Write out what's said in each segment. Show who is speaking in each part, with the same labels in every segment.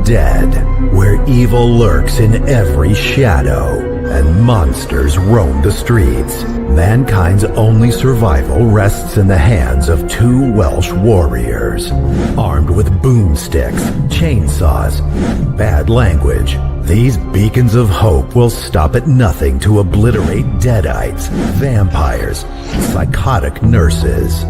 Speaker 1: Walking Dead, where evil lurks in every shadow and monsters roam the streets. Mankind's only survival rests in the hands of two Welsh warriors, armed with boomsticks, chainsaws, bad language. These beacons of hope will stop at nothing to obliterate deadites, vampires, psychotic nurses.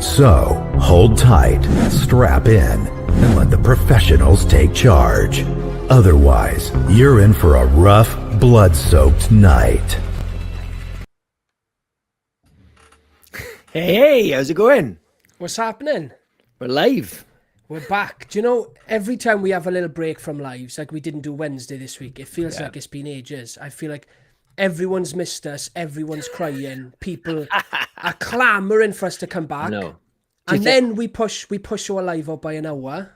Speaker 1: So, hold tight, strap in, and let the professionals take charge. Otherwise, you're in for a rough, blood-soaked night.
Speaker 2: Hey, how's it going?
Speaker 3: What's happening?
Speaker 2: We're live.
Speaker 3: We're back. Do you know, every time we have a little break from lives, like we didn't do Wednesday this week, it feels like it's been ages. I feel like everyone's missed us, everyone's crying, people are clamouring for us to come back.
Speaker 2: No.
Speaker 3: And then we push our live up by an hour.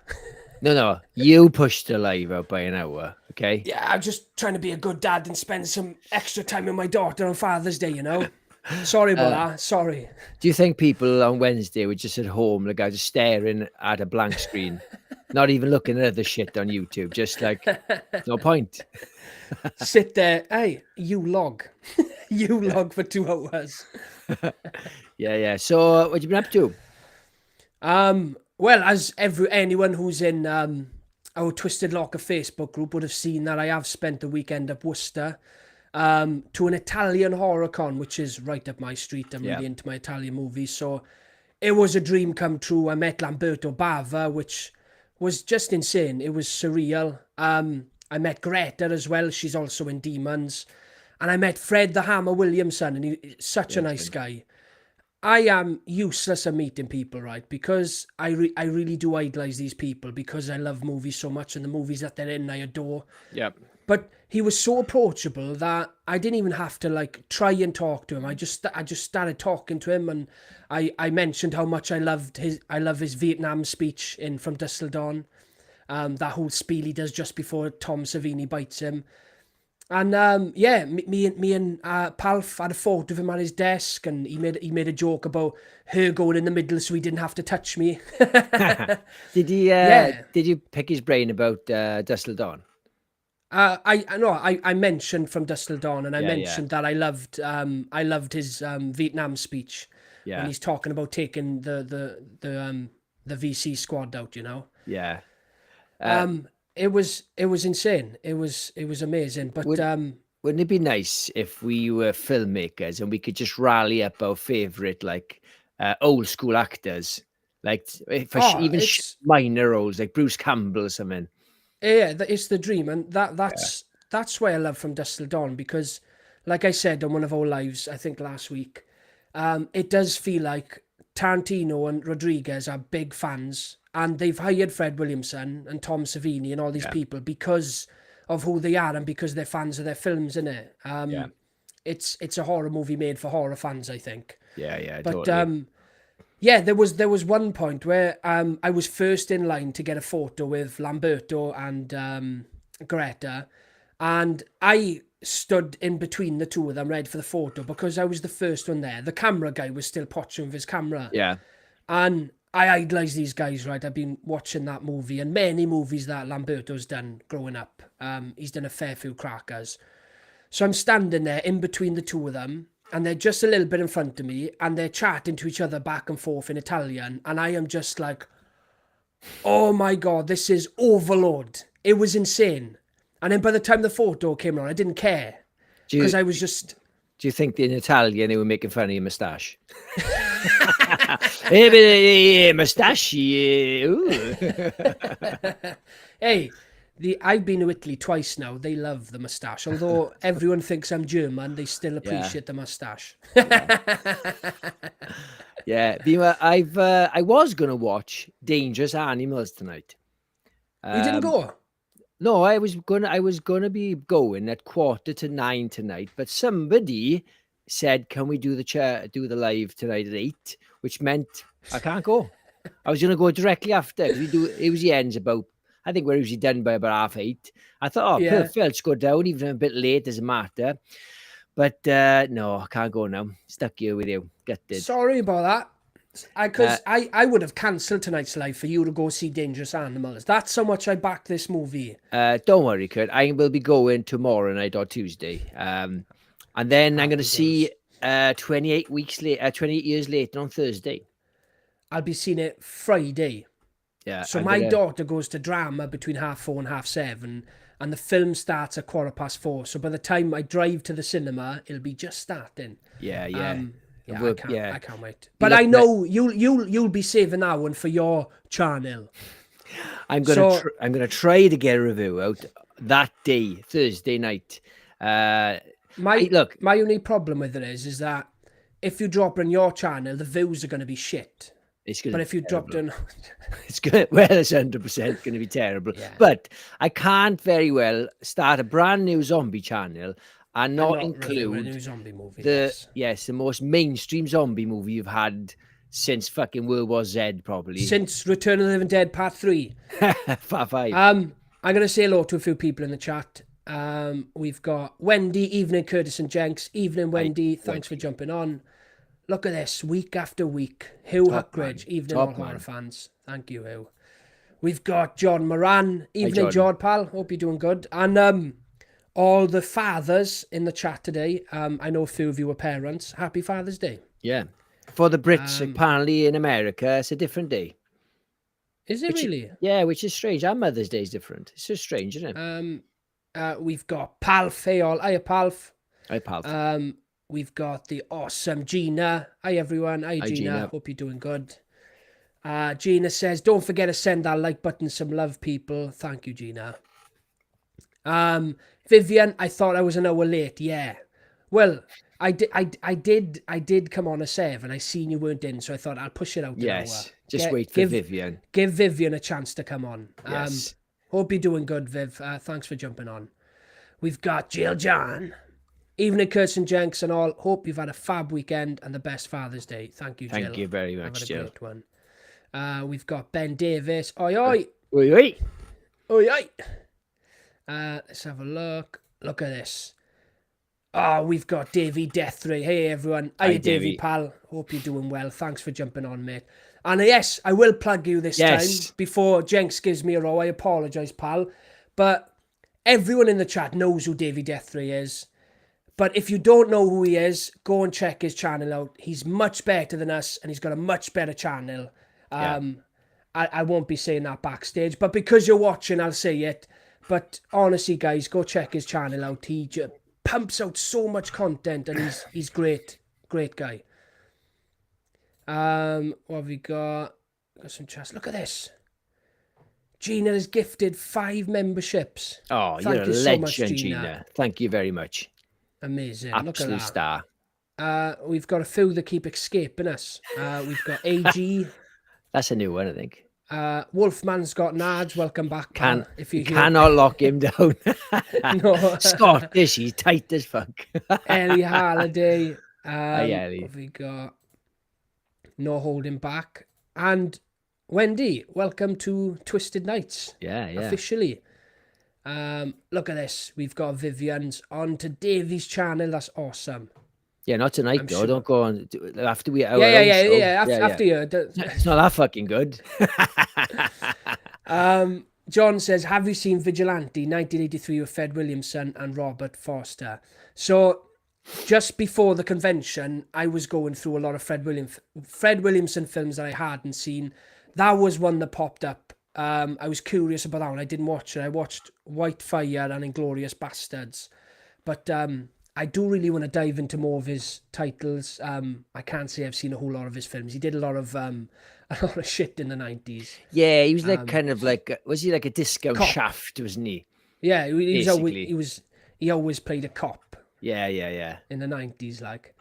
Speaker 2: No, you pushed the live out by an hour, okay?
Speaker 3: Yeah, I'm just trying to be a good dad and spend some extra time with my daughter on Father's Day, you know? Sorry about that, sorry.
Speaker 2: Do you think people on Wednesday were just at home, like just staring at a blank screen, not even looking at other shit on YouTube, just like, no point.
Speaker 3: Sit there, hey, you log. You log for 2 hours.
Speaker 2: Yeah. So, what you been up to?
Speaker 3: Well, as anyone who's in our Twisted Locker Facebook group would have seen that I have spent the weekend up Worcester to an Italian horror con, which is right up my street. I'm really into my Italian movies, so it was a dream come true. I met Lamberto Bava, which was just insane. It was surreal. I met Greta as well. She's also in Demons. And I met Fred the Hammer Williamson, and he's such a nice guy. I am useless at meeting people, right? Because I really do idolize these people because I love movies so much, and the movies that they're in I adore.
Speaker 2: Yep.
Speaker 3: But he was so approachable that I didn't even have to like try and talk to him. I just started talking to him, and I mentioned how much I love his Vietnam speech in From Dusk Till Dawn. That whole spiel he does just before Tom Savini bites him. And me and Palf had a photo of him on his desk, and he made a joke about her going in the middle so he didn't have to touch me.
Speaker 2: Did you pick his brain about Dusk Till Dawn?
Speaker 3: I mentioned From Dusk Till Dawn, and I mentioned that I loved his Vietnam speech when he's talking about taking the VC squad out, you know.
Speaker 2: Yeah.
Speaker 3: It was insane. It was amazing. But
Speaker 2: wouldn't it be nice if we were filmmakers and we could just rally up our favorite old school actors, like even minor roles like Bruce Campbell or something?
Speaker 3: Yeah, it's the dream, and that's why I love From Dusk Till Dawn, because, like I said on one of our lives, I think last week, it does feel like Tarantino and Rodriguez are big fans, and they've hired Fred Williamson and Tom Savini and all these people because of who they are and because they're fans of their films, innit? It's a horror movie made for horror fans, I think.
Speaker 2: Yeah,
Speaker 3: but
Speaker 2: totally.
Speaker 3: there was one point where I was first in line to get a photo with Lamberto and Greta, and I stood in between the two of them ready for the photo because I was the first one there. The camera guy was still potching with his camera.
Speaker 2: Yeah.
Speaker 3: And I idolize these guys, right? I've been watching that movie and many movies that Lamberto's done growing up. He's done a fair few crackers. So I'm standing there in between the two of them, and they're just a little bit in front of me, and they're chatting to each other back and forth in Italian, and I am just like, oh my God, this is overload. It was insane. And then by the time the photo came around, I didn't care. Because I was just...
Speaker 2: Do you think in Italian they were making fun of your moustache? Hey, moustache.
Speaker 3: Hey, I've been to Italy twice now. They love the moustache. Although everyone thinks I'm German, they still appreciate the moustache.
Speaker 2: Yeah, I was gonna watch Dangerous Animals tonight.
Speaker 3: You didn't go?
Speaker 2: No, I was gonna be going at 9:15 tonight, but somebody said, "Can we do the live tonight at 8?" Which meant I can't go. I was gonna go directly after. It was the ends about. I think we're usually done by about 8:30. I thought, perfect, let's go down, even a bit late, doesn't matter. But no, I can't go now. Stuck here with you. Gutted.
Speaker 3: Sorry about that. I would have cancelled tonight's live for you to go see Dangerous Animals. That's how much I back this movie.
Speaker 2: Don't worry, Kurt. I will be going tomorrow night or Tuesday. And then I'm going to see 28 years later on Thursday.
Speaker 3: I'll be seeing it Friday.
Speaker 2: Yeah.
Speaker 3: So my daughter goes to drama between 4:30 and 7:30, and the film starts at 4:15. So by the time I drive to the cinema, it'll be just starting.
Speaker 2: Yeah.
Speaker 3: I can't wait. But I know you'll be saving that one for your channel.
Speaker 2: I'm gonna try to get a review out that day, Thursday night.
Speaker 3: My only problem with it is that if you drop it on your channel, the views are going to be shit. But if you dropped it,
Speaker 2: it's good. Well, it's 100% going to be terrible. Yeah. But I can't very well start a brand new zombie channel and not include
Speaker 3: a new zombie movie.
Speaker 2: The most mainstream zombie movie you've had since fucking World War Z, probably.
Speaker 3: Since Return of the Living Dead Part 3.
Speaker 2: Part 5.
Speaker 3: I'm going to say hello to a few people in the chat. We've got Wendy, evening Curtis and Jenks. Evening Wendy, thanks for jumping on. Look at this, week after week. Hugh Huckridge, evening all horror fans. Thank you, Hugh. We've got John Moran. Evening, Jord, pal. Hope you're doing good. And all the fathers in the chat today. I know a few of you are parents. Happy Father's Day.
Speaker 2: Yeah. For the Brits, apparently in America, it's a different day.
Speaker 3: Is it really?
Speaker 2: Yeah, which is strange. Our Mother's Day is different. It's just strange, isn't it?
Speaker 3: We've got Palf. Hey, all. Hiya, Palf.
Speaker 2: Hi, Palf.
Speaker 3: We've got the awesome Gina. Hi, everyone. Hi, Gina.
Speaker 2: Gina.
Speaker 3: Hope you're doing good. Gina says, don't forget to send that like button some love, people. Thank you, Gina. Vivian, I thought I was an hour late. Yeah. Well, I did come on a 7. I seen you weren't in, so I thought I'll push it out an hour.
Speaker 2: Just wait for Vivian.
Speaker 3: Give Vivian a chance to come on.
Speaker 2: Yes.
Speaker 3: Hope you're doing good, Viv. Thanks for jumping on. We've got Jill John. Evening, Kurtz and Jenks and all. Hope you've had a fab weekend and the best Father's Day. Thank you, Jill.
Speaker 2: Thank you very much, Jill.
Speaker 3: Great one. We've got Ben Davis. Oi, oi.
Speaker 2: Oi, oi.
Speaker 3: Oi, oi. Let's have a look. Look at this. Oh, we've got Davey Deathray. Hey, everyone. Hiya, Davey, pal. Hope you're doing well. Thanks for jumping on, mate. And yes, I will plug you this time before Jenks gives me a row. I apologise, pal. But everyone in the chat knows who Davey Deathray is. But if you don't know who he is, go and check his channel out. He's much better than us, and he's got a much better channel. I won't be saying that backstage, but because you're watching, I'll say it. But honestly, guys, go check his channel out. He just pumps out so much content, and he's great. Great guy. What have we got? Got some chats. Look at this. Gina has gifted 5 memberships.
Speaker 2: Oh, you're a legend, Gina. Thank you very much.
Speaker 3: Amazing.
Speaker 2: Absolute
Speaker 3: Look at that.
Speaker 2: star.
Speaker 3: We've got a few that keep escaping us. We've got AG.
Speaker 2: That's a new one, I think.
Speaker 3: Wolfman's got Nads. Welcome back.
Speaker 2: If you cannot lock him down.
Speaker 3: No.
Speaker 2: Scottish, he's tight as fuck.
Speaker 3: Ellie Halliday.
Speaker 2: Hi, Ellie.
Speaker 3: What have we got? No holding back. And Wendy, welcome to Twisted Nights.
Speaker 2: Yeah.
Speaker 3: Officially. Look at this. We've got Vivian's on to Davies' channel. That's awesome.
Speaker 2: Yeah, not tonight, though. Sure. Don't go on after we.
Speaker 3: After you.
Speaker 2: It's not that fucking good.
Speaker 3: John says, have you seen Vigilante 1983 with Fred Williamson and Robert Forster? So just before the convention, I was going through a lot of Fred Williamson films that I hadn't seen. That was one that popped up. I was curious about that one. I didn't watch it. I watched Whitefire and Inglourious Bastards. But I do really want to dive into more of his titles. I can't say I've seen a whole lot of his films. He did a lot of shit in the 90s.
Speaker 2: Yeah, he was was he like a disco cop. Shaft, wasn't he?
Speaker 3: Yeah, he always played a cop.
Speaker 2: Yeah.
Speaker 3: In the 90s, like.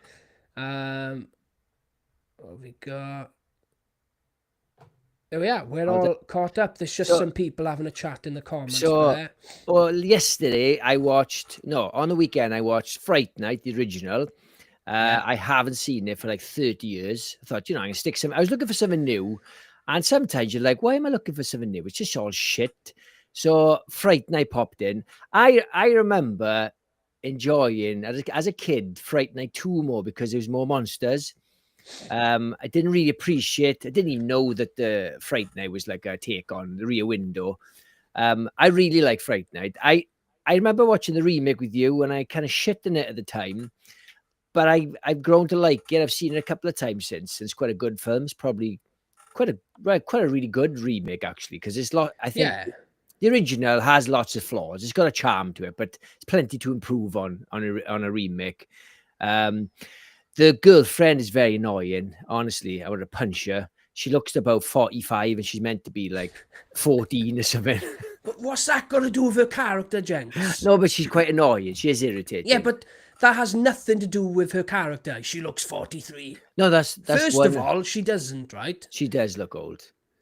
Speaker 3: What have we got? Oh yeah, we're all caught up. There's just some people having a chat in the comments.
Speaker 2: Yesterday on the weekend I watched Fright Night, the original. I haven't seen it for like 30 years. I thought, I'm going to stick some. I was looking for something new. And sometimes you're like, why am I looking for something new? It's just all shit. So Fright Night popped in. I remember enjoying, as a kid, Fright Night 2 more because there was more monsters. I didn't really appreciate. I didn't even know that the Fright Night was like a take on the Rear Window. I really like Fright Night. I remember watching the remake with you, and I kind of shit in it at the time. But I've grown to like it. I've seen it a couple of times since. It's quite a good film. It's probably quite a really good remake actually, because it's I think the original has lots of flaws. It's got a charm to it, but it's plenty to improve on a remake. The girlfriend is very annoying. Honestly, I would have punched her. She looks about 45 and she's meant to be like 14 or something.
Speaker 3: But what's that got to do with her character, Jenks?
Speaker 2: No, but she's quite annoying. She is irritating.
Speaker 3: Yeah, but that has nothing to do with her character. She looks 43.
Speaker 2: No, that's
Speaker 3: First of all, she doesn't, right?
Speaker 2: She does look old.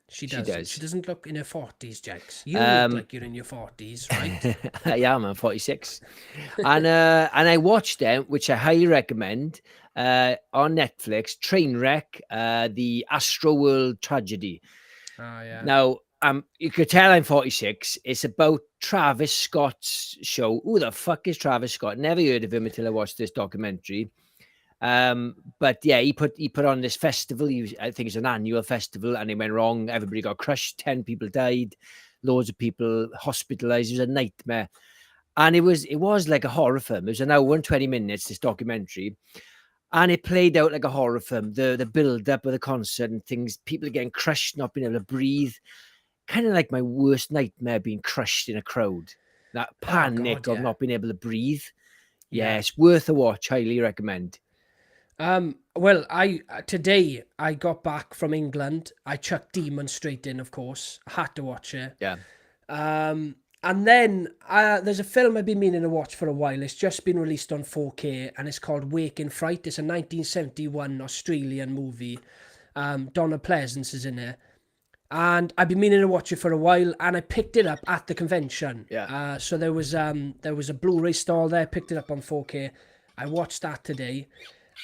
Speaker 3: She does. She doesn't look in her 40s, Jenks. You look like you're in your 40s, right?
Speaker 2: Yeah, I'm 46. And I watched them, which I highly recommend, on Netflix, Trainwreck, the Astroworld Tragedy.
Speaker 3: Oh, yeah.
Speaker 2: Now, you could tell I'm 46. It's about Travis Scott's show. Who the fuck is Travis Scott? Never heard of him until I watched this documentary. But yeah, he put on this festival. I think it's an annual festival, and it went wrong. Everybody got crushed. 10 people died. Loads of people hospitalized. It was a nightmare. And it was like a horror film. It was an hour and 20 minutes, this documentary. And it played out like a horror film. The build-up of the concert and things, people getting crushed, not being able to breathe. Kind of like my worst nightmare, being crushed in a crowd. That panic of not being able to breathe. Yeah, it's worth a watch. Highly recommend.
Speaker 3: Well, today I got back from England. I chucked Demon straight in, of course. I had to watch it.
Speaker 2: Yeah.
Speaker 3: And then there's a film I've been meaning to watch for a while. It's just been released on 4K, and it's called Wake in Fright. It's a 1971 Australian movie. Donna Pleasance is in it. And I've been meaning to watch it for a while, and I picked it up at the convention.
Speaker 2: Yeah.
Speaker 3: So there was a Blu-ray stall there, picked it up on 4K. I watched that today,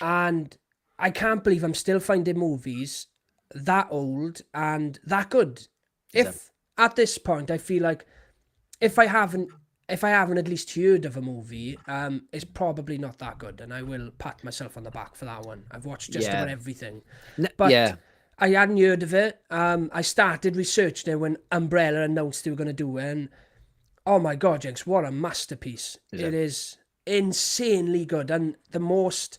Speaker 3: and I can't believe I'm still finding movies that old and that good. At this point, I feel like if I haven't at least heard of a movie, it's probably not that good, and I will pat myself on the back for that one. I've watched just about everything, but I hadn't heard of it. I started researching it when Umbrella announced they were going to do it, and oh my God, Jenks, what a masterpiece. It is insanely good, and the most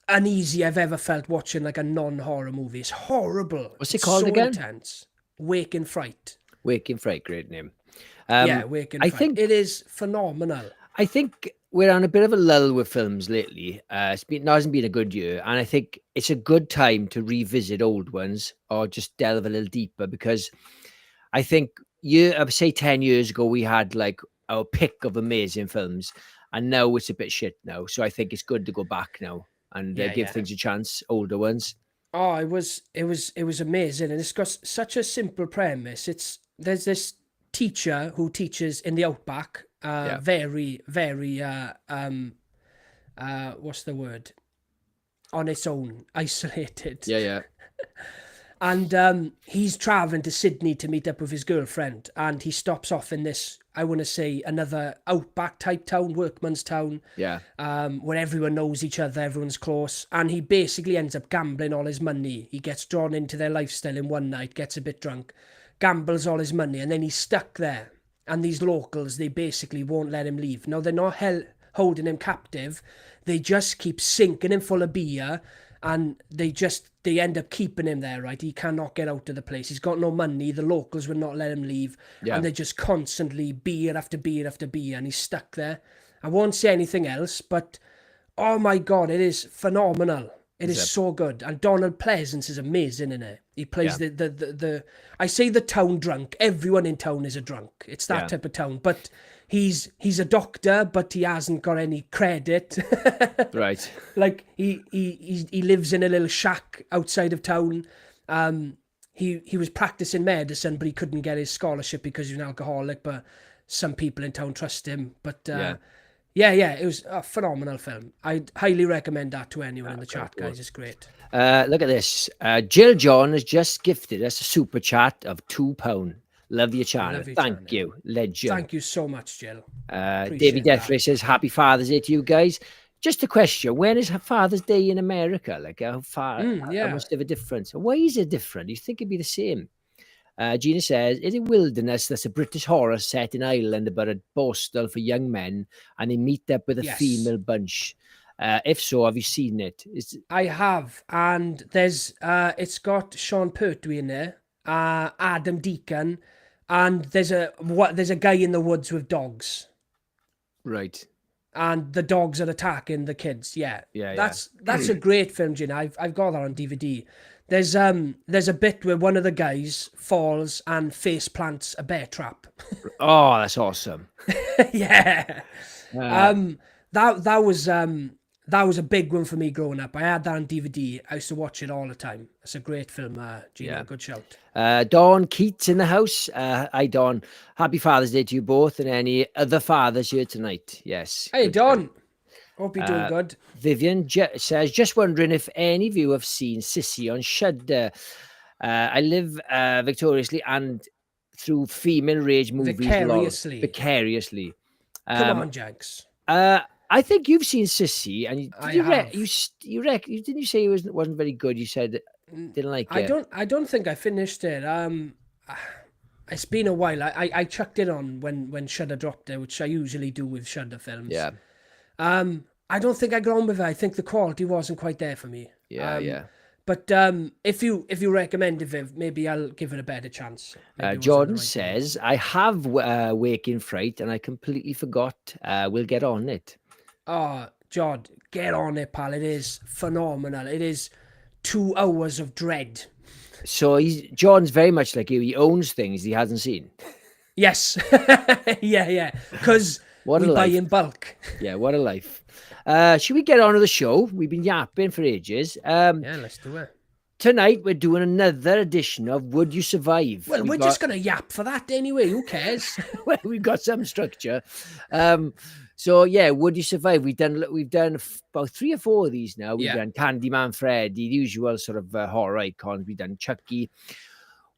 Speaker 3: uneasy I've ever felt watching like a non-horror movie. It's horrible.
Speaker 2: What's it called again?
Speaker 3: Intense. Wake in Fright.
Speaker 2: Wake in Fright, great name.
Speaker 3: Wake in Fright. I think it is phenomenal.
Speaker 2: I think we're on a bit of a lull with films lately. It hasn't been a good year, and I think it's a good time to revisit old ones or just delve a little deeper, because I think I would say 10 years ago we had like our pick of amazing films, and now it's a bit shit now. So I think it's good to go back now and give things a chance, older ones.
Speaker 3: Oh, it was amazing, and it's got such a simple premise. There's this teacher who teaches in the outback, very, very what's the word? On its own, isolated.
Speaker 2: Yeah.
Speaker 3: And he's traveling to Sydney to meet up with his girlfriend, and he stops off in this, I want to say, another outback type town, workman's town.
Speaker 2: Yeah.
Speaker 3: Where everyone knows each other, everyone's close, and he basically ends up gambling all his money. He gets drawn into their lifestyle in one night, gets a bit drunk, gambles all his money, and then he's stuck there. And these locals, they basically won't let him leave. Now, they're not holding him captive. They just keep sinking him full of beer, and they end up keeping him there, right? He cannot get out of the place. He's got no money. The locals would not let him leave. Yeah. And they're just constantly beer after beer after beer, and he's stuck there. I won't say anything else, but oh my God, it is phenomenal. It is so good. And Donald Pleasance is amazing in it. He plays the I say the town drunk. Everyone in town is a drunk. It's that type of town. But he's a doctor, but he hasn't got any credit.
Speaker 2: Right.
Speaker 3: Like he lives in a little shack outside of town. He was practicing medicine, but he couldn't get his scholarship because he was an alcoholic. But some people in town trust him. But it was a phenomenal film. I'd highly recommend that to anyone in the chat, guys. It's great.
Speaker 2: Look at this. Jill John has just gifted us a super chat of £2. Love your channel. Thank you. Legend.
Speaker 3: Thank you so much, Jill.
Speaker 2: David Deathley says, Happy Father's Day to you guys. Just a question: when is her Father's Day in America? Like, how far? How
Speaker 3: Yeah.
Speaker 2: much of a difference? Why is it different? You think it'd be the same? Gina says, "Is it Wilderness? That's a British horror set in Ireland about a borstal for young men, and they meet up with a
Speaker 3: Yes.
Speaker 2: female bunch. If so, have you seen it?"
Speaker 3: I have, and there's it's got Sean Pertwee in there, Adam Deacon, and there's a guy in the woods with dogs,
Speaker 2: Right?
Speaker 3: and the dogs are attacking the kids. Yeah,
Speaker 2: Yeah,
Speaker 3: that's a great film, Gina. I've got that on DVD. There's a bit where one of the guys falls and face plants a bear trap.
Speaker 2: Oh, that's awesome.
Speaker 3: Yeah. That was a big one for me growing up. I had that on DVD. I used to watch it all the time. It's a great film, Gina.
Speaker 2: Yeah.
Speaker 3: Good shout.
Speaker 2: Dawn Keats in the house. Hi, Dawn. Happy Father's Day to you both, and any other fathers here tonight. Yes.
Speaker 3: Hey,
Speaker 2: good
Speaker 3: Don.
Speaker 2: shout.
Speaker 3: Hope you're doing good.
Speaker 2: Vivian says, just wondering if any of you have seen Sissy on Shudder. I live vicariously and through female rage movies. Vicariously.
Speaker 3: Come on, Jenks.
Speaker 2: I think you've seen Sissy, and you
Speaker 3: have.
Speaker 2: didn't you say it wasn't very good? You said didn't like it.
Speaker 3: I don't think I finished it. It's been a while. I chucked it on when Shudder dropped it, which I usually do with Shudder films.
Speaker 2: Yeah.
Speaker 3: I don't think I got on with it. I think the quality wasn't quite there for me.
Speaker 2: Yeah.
Speaker 3: But if you recommend it, maybe I'll give it a better chance.
Speaker 2: Jordan says, I have Waking Fright and I completely forgot. We'll get on it.
Speaker 3: Oh, Jod, get on it, pal. It is phenomenal. It is 2 hours of dread.
Speaker 2: So Jordan's very much like you. He owns things he hasn't seen.
Speaker 3: Yes. yeah. Because we buy in bulk.
Speaker 2: Yeah, what a life. Should we get on to the show? We've been yapping for ages.
Speaker 3: Yeah, let's do it.
Speaker 2: Tonight, we're doing another edition of Would You Survive?
Speaker 3: Well, we're just going to yap for that anyway. Who cares?
Speaker 2: Well, we've got some structure. So, yeah, Would You Survive? We've done about 3 or 4 of these now. We've done Candyman Freddy, the usual sort of horror icons. We've done Chucky.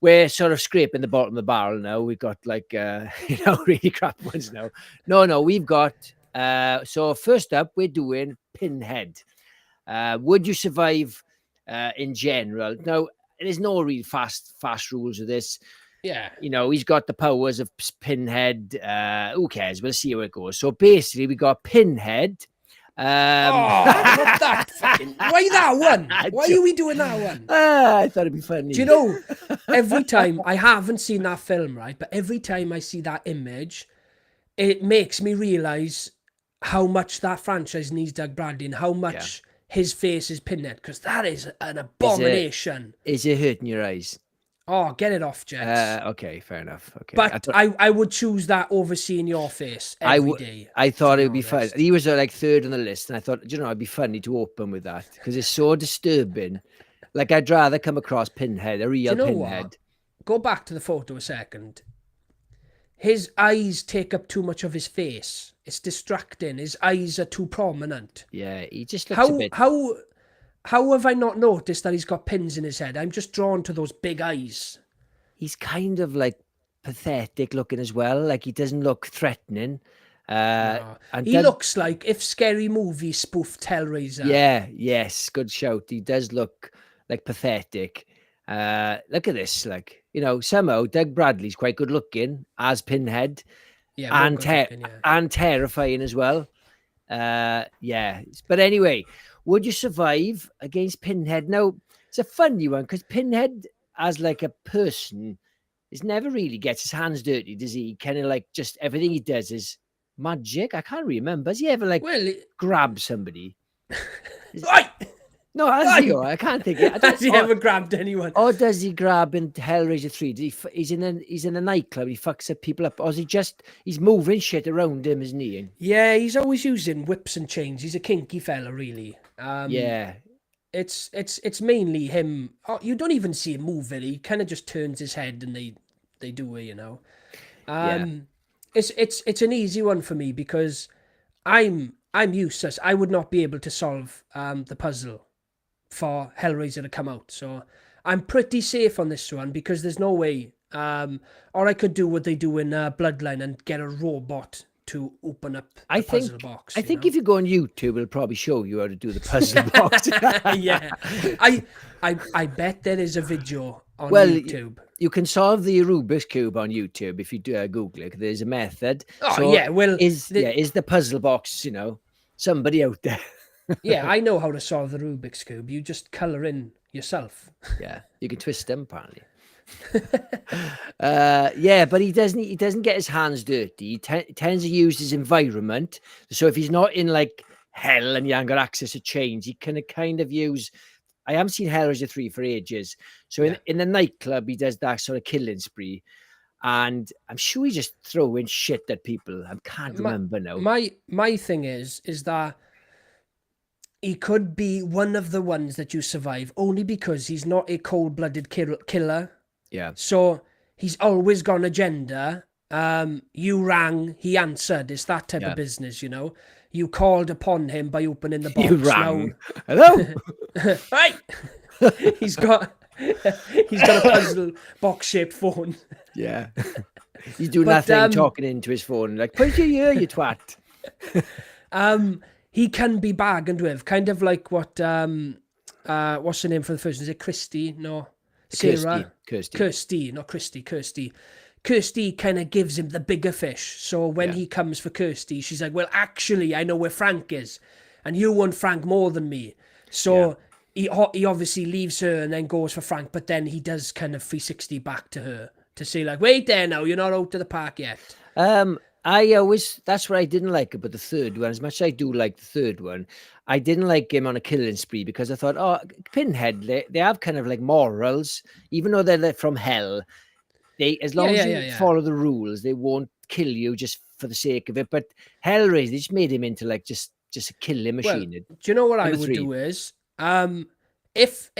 Speaker 2: We're sort of scraping the bottom of the barrel now. We've got like, really crap ones now. No, we've got... so first up, we're doing Pinhead. Would you survive in general? Now, there's no real fast rules of this.
Speaker 3: Yeah.
Speaker 2: He's got the powers of Pinhead. Who cares? We'll see how it goes. So basically, we got Pinhead.
Speaker 3: Not that fucking... Why that one? Why are we doing that one?
Speaker 2: I thought it'd be funny.
Speaker 3: Do you know, every time, I haven't seen that film, right? But every time I see that image, it makes me realise how much that franchise needs Doug Bradley and how much his face is Pinhead, because that is an abomination.
Speaker 2: Is it hurting your eyes?
Speaker 3: Oh, get it off, Jenks.
Speaker 2: Okay, fair enough. Okay,
Speaker 3: but I would choose that over seeing your face every day.
Speaker 2: I thought it would be fun. He was like 3rd on the list, and I thought, it'd be funny to open with that because it's so disturbing. Like, I'd rather come across Pinhead, a real Pinhead.
Speaker 3: What? Go back to the photo a second. His eyes take up too much of his face. It's distracting. His eyes are too prominent.
Speaker 2: Yeah, he just looks a bit...
Speaker 3: How have I not noticed that he's got pins in his head? I'm just drawn to those big eyes.
Speaker 2: He's kind of like pathetic looking as well. Like, he doesn't look threatening.
Speaker 3: He looks like if Scary Movie spoofed Hellraiser.
Speaker 2: Yeah, yes, good shout. He does look like pathetic. Look at this, like, somehow Doug Bradley's quite good looking as Pinhead.
Speaker 3: Yeah,
Speaker 2: and terrifying as well. Yeah. But anyway, would you survive against Pinhead? Now, it's a funny one because Pinhead, as like a person, never really gets his hands dirty, does he? Kind of like just everything he does is magic. I can't remember. Has he ever grab somebody? No, has he? I can't think.
Speaker 3: Has he ever grabbed anyone?
Speaker 2: Or does he grab in Hellraiser 3? He's in a nightclub. He fucks up people up. Or is he's moving shit around him, isn't he?
Speaker 3: Yeah, he's always using whips and chains. He's a kinky fella, really.
Speaker 2: Yeah.
Speaker 3: It's mainly him. Oh, you don't even see him move it. He kind of just turns his head and they do it, It's an easy one for me because I'm useless. I would not be able to solve the puzzle for Hellraiser to come out. So I'm pretty safe on this one because there's no way. Or I could do what they do in Bloodline and get a robot to open up the puzzle box.
Speaker 2: I think if you go on YouTube, it'll probably show you how to do the puzzle box.
Speaker 3: Yeah, I bet there is a video on YouTube.
Speaker 2: You can solve the Rubik's Cube on YouTube if you do Google it. There's a method.
Speaker 3: Oh,
Speaker 2: so
Speaker 3: yeah, well...
Speaker 2: is the puzzle box, somebody out there?
Speaker 3: Yeah, I know how to solve the Rubik's Cube. You just colour in yourself.
Speaker 2: Yeah, you can twist them, apparently. Yeah, but he doesn't get his hands dirty. He tends to use his environment. So if he's not in like hell and he hasn't got access to chains, he can kind of use... I haven't seen Hellraiser 3 for ages. So in the nightclub, he does that sort of killing spree. And I'm sure he just throwing shit at people. I can't remember now.
Speaker 3: My thing is that he could be one of the ones that you survive only because he's not a cold-blooded killer.
Speaker 2: Yeah.
Speaker 3: So he's always got an agenda. You rang, he answered. It's that type of business, You called upon him by opening the box.
Speaker 2: You rang. Hello?
Speaker 3: Right. He's got a puzzle box-shaped phone.
Speaker 2: Yeah. He's doing nothing, talking into his phone. Like, put your ear, you twat.
Speaker 3: He can be bargained with, kind of like what what's the name for the first one? Is it Christy? No. Sarah. Kirsty, not Christy, Kirsty. Kirsty kind of gives him the bigger fish. So when he comes for Kirsty, she's like, well, actually, I know where Frank is. And you want Frank more than me. So he obviously leaves her and then goes for Frank. But then he does kind of 360 back to her to say like, wait there now, you're not out to the park yet.
Speaker 2: That's what I didn't like about the third one. As much as I do like the third one, I didn't like him on a killing spree because I thought, oh, Pinhead, they have kind of like morals, even though they're from hell. As long as you follow the rules, they won't kill you just for the sake of it. But Hellraiser, they just made him into like just a killing machine.
Speaker 3: Well, do you know what I would do is, if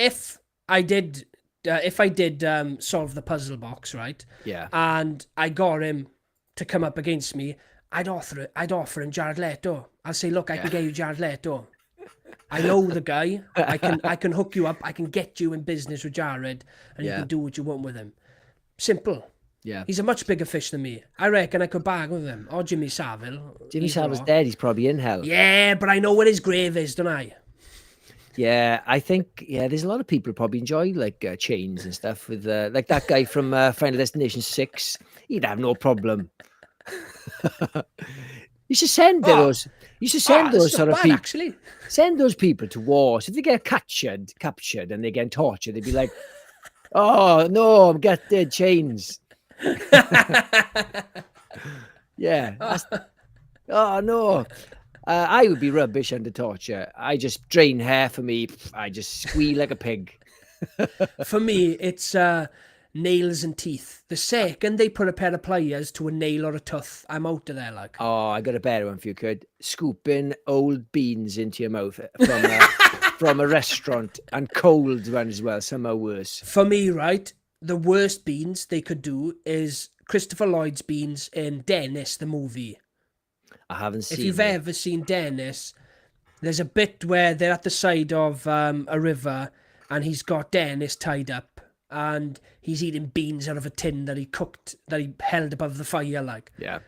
Speaker 3: I did solve the puzzle box, right?
Speaker 2: Yeah.
Speaker 3: And I got him to come up against me, I'd offer him Jared Leto. I'll say, look, I can get you Jared Leto. I know the guy. I can hook you up. I can get you in business with Jared, and you can do what you want with him. Simple.
Speaker 2: Yeah.
Speaker 3: He's a much bigger fish than me. I reckon I could bag with him. Or Jimmy Savile.
Speaker 2: Jimmy Savile's dead. He's probably in hell.
Speaker 3: Yeah, but I know where his grave is, don't I?
Speaker 2: Yeah, I think, there's a lot of people who probably enjoy like chains and stuff with like that guy from Final Destination 6. He'd have no problem. You should send those. You should send those sort of people.
Speaker 3: Actually.
Speaker 2: Send those people to war. So if they get captured and they get tortured, they'd be like, "Oh no, I'm got dead chains." Yeah. Oh no. I would be rubbish under torture. I just drain hair for me. I just squeal like a pig.
Speaker 3: For me, it's nails and teeth. The second they put a pair of pliers to a nail or a tooth, I'm out of there. Like,
Speaker 2: oh, I got a better one for you, kid. Scooping old beans into your mouth from a restaurant, and cold one as well. Somehow worse.
Speaker 3: For me, right, the worst beans they could do is Christopher Lloyd's beans in Dennis the movie.
Speaker 2: I haven't seen.
Speaker 3: If you've ever seen Dennis, there's a bit where they're at the side of a river, and he's got Dennis tied up, and he's eating beans out of a tin that he held above the fire, like.
Speaker 2: Yeah.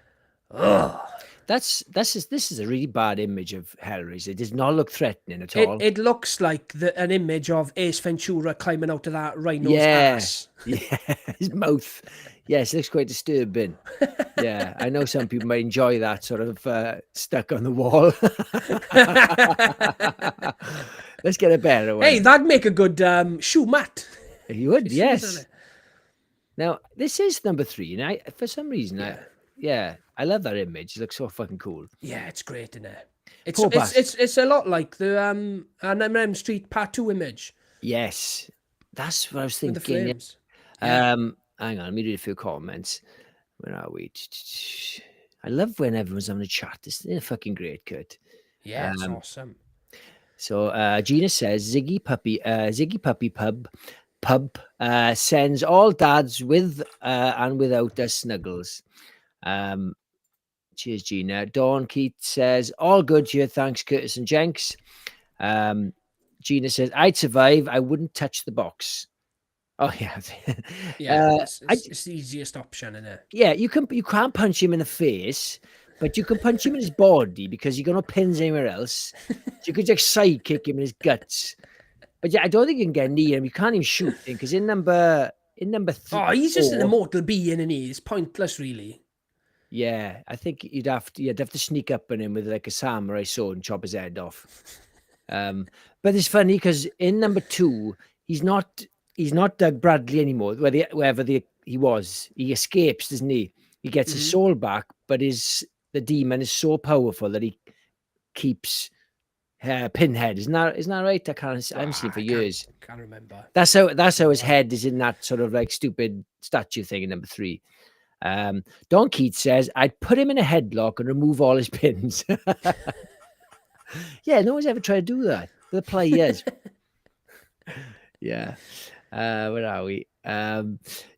Speaker 3: Ugh.
Speaker 2: This is a really bad image of Hellraiser. It does not look threatening at all.
Speaker 3: It looks like an image of Ace Ventura climbing out of that rhino's ass.
Speaker 2: Yeah, his mouth. Yes, it looks quite disturbing. Yeah, I know some people might enjoy that sort of stuck on the wall. Let's get a better one.
Speaker 3: Hey, that'd make a good shoe mat.
Speaker 2: You would, yes. Now, this is number 3, and for some reason, I love that image. It looks so fucking cool.
Speaker 3: Yeah, it's great, isn't it? It's a lot like the M Street Part 2 image.
Speaker 2: Yes, that's what I was thinking.
Speaker 3: With the flames. Yeah.
Speaker 2: Hang on, let me read a few comments. Where are we? I love when everyone's having a chat. It's fucking great, Kurt.
Speaker 3: Yeah, it's awesome.
Speaker 2: So Gina says Ziggy Puppy Pub sends all dads with and without us snuggles. Cheers, Gina. Dawn Keith says all good here. Thanks, Curtis and Jenks. Gina says I'd survive. I wouldn't touch the box. Oh yeah,
Speaker 3: yeah. It's the easiest option, isn't it?
Speaker 2: Yeah, you can't punch him in the face, but you can punch him in his body because you got no pins anywhere else. So you could just side kick him in his guts. But yeah, I don't think you can get near him. You can't even shoot him because in number 3.
Speaker 3: Oh, he's just an immortal being, and he's pointless, really.
Speaker 2: Yeah, I think you'd have to sneak up on him with like a samurai sword and chop his head off. But it's funny because in number 2, he's not Doug Bradley anymore. Wherever he was, he escapes, doesn't he? He gets his soul back, but the demon is so powerful that he keeps Pinhead. Isn't that right? I haven't seen it for years.
Speaker 3: Can't remember.
Speaker 2: That's how his head is in that sort of like stupid statue thing in number 3. Don Keats says, I'd put him in a headlock and remove all his pins. Yeah, no one's ever tried to do that. The players. Yeah. Where are we?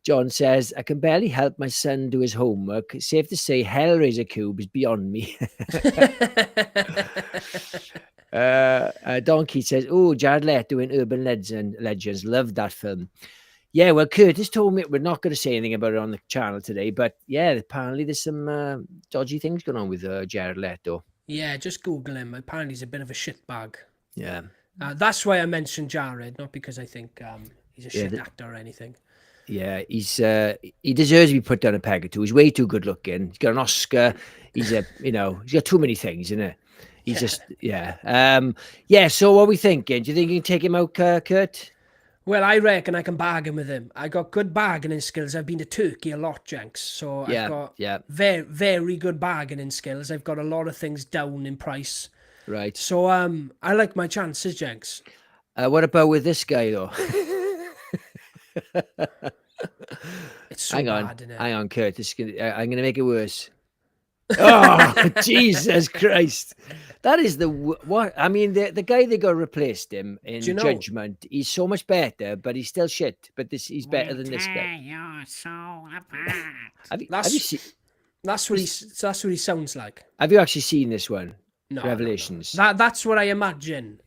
Speaker 2: John says, I can barely help my son do his homework. Safe to say, Hellraiser Cube is beyond me. Don Keats says, oh, Jared Leto in Urban Legends. Loved that film. Yeah, well, Curtis told me we're not going to say anything about it on the channel today, but yeah, apparently there's some dodgy things going on with Jared Leto.
Speaker 3: Yeah, just Google him. Apparently he's a bit of a shitbag.
Speaker 2: Yeah.
Speaker 3: That's why I mentioned Jared, not because I think he's a shit actor or anything.
Speaker 2: Yeah, he deserves to be put down a peg or two. He's way too good looking. He's got an Oscar. He's he's got too many things, isn't it? He's just, yeah. So what are we thinking? Do you think you can take him out, Kurt?
Speaker 3: Well, I reckon I can bargain with him. I got good bargaining skills. I've been to Turkey a lot, Jenks. So I've got very, very good bargaining skills. I've got a lot of things down in price.
Speaker 2: Right.
Speaker 3: So I like my chances, Jenks.
Speaker 2: What about with this guy, though?
Speaker 3: It's so bad, isn't it?
Speaker 2: Hang on, Kurt. I'm going to make it worse. Oh, Jesus Christ. That is what I mean. The guy that got replaced him in Judgment, he's so much better, but he's still shit. But he's better than this guy.
Speaker 4: You're so apart.
Speaker 3: That's what he sounds like.
Speaker 2: Have you actually seen this one?
Speaker 3: No,
Speaker 2: Revelations.
Speaker 3: No. That's what I imagine.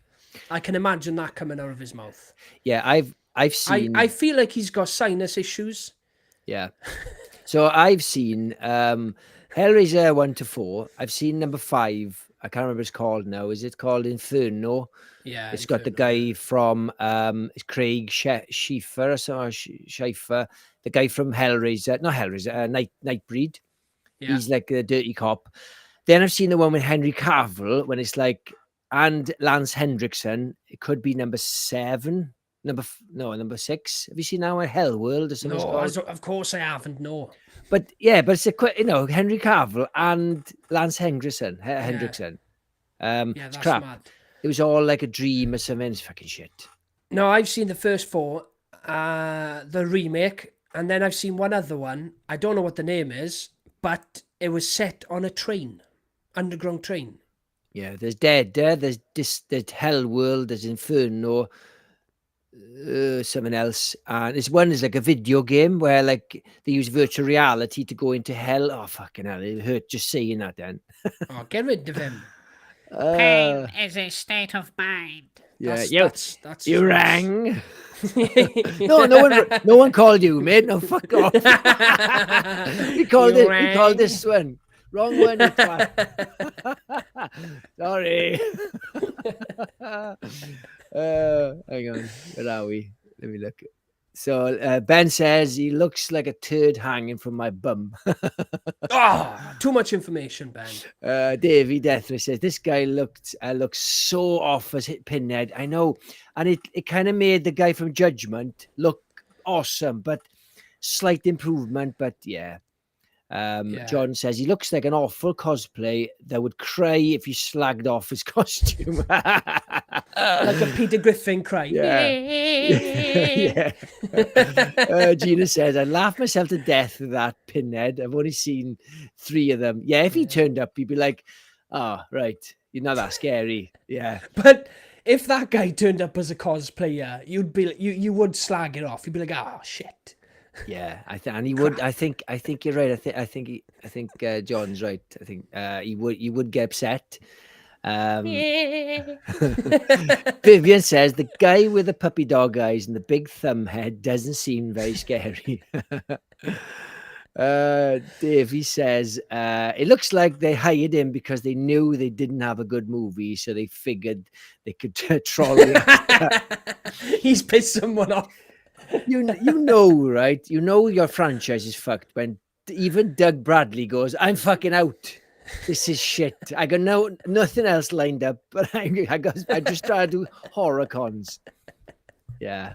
Speaker 3: I can imagine that coming out of his mouth.
Speaker 2: Yeah, I've seen.
Speaker 3: I feel like he's got sinus issues.
Speaker 2: Yeah. So I've seen Hellraiser 1 to 4. I've seen number 5. I can't remember what it's called now. Is it called Inferno?
Speaker 3: Yeah.
Speaker 2: It's got the guy from Craig Schiffer, the guy from Hellraiser, not Hellraiser, Nightbreed. Yeah. He's like a dirty cop. Then I've seen the one with Henry Cavill when it's like, and Lance Hendrickson. It could be number 7. Number 6. Have you seen that one, Hell World or something?
Speaker 3: No, of course I haven't. No.
Speaker 2: But yeah, but it's Henry Cavill and Lance Hendrickson. It's crap. Mad. It was all like a dream or something. It's fucking shit.
Speaker 3: No, I've seen the first 4, the remake, and then I've seen one other one. I don't know what the name is, but it was set on a train, underground train.
Speaker 2: Yeah, there's Dead there. There's Hell World. There's Inferno. Something else, and this one is like a video game where like they use virtual reality to go into hell. Oh fucking hell, it hurt just saying that. Then
Speaker 3: oh, get rid of him.
Speaker 4: Pain is a state of mind.
Speaker 2: Yeah,
Speaker 3: that's
Speaker 2: you rang. no one called you, mate. No, fuck off. we called this one. Wrong one. Sorry. Hang on. Where are we? Let me look. So Ben says he looks like a turd hanging from my bum.
Speaker 3: Too much information, Ben.
Speaker 2: Davey Deathray says this guy looks so off as Pinhead. I know, and it kind of made the guy from Judgment look awesome, but slight improvement. But yeah. John says he looks like an awful cosplay that would cry if you slagged off his costume.
Speaker 3: Like a Peter Griffin cry.
Speaker 2: Yeah. Gina says, I laughed myself to death with that Pinhead. I've only seen 3 of them. Yeah, if he turned up, he'd be like, oh, right, you're not that scary. Yeah.
Speaker 3: But if that guy turned up as a cosplayer, you would slag it off. You'd be like, oh, shit.
Speaker 2: Yeah, and he would. I think you're right. I think John's right. I think he would get upset. Vivian says the guy with the puppy dog eyes and the big thumb head doesn't seem very scary. Davey says, it looks like they hired him because they knew they didn't have a good movie, so they figured they could troll the
Speaker 3: He's pissed someone off.
Speaker 2: you know, right? You know your franchise is fucked when even Doug Bradley goes, I'm fucking out. This is shit. I got nothing else lined up, but I just try to do horror cons. Yeah.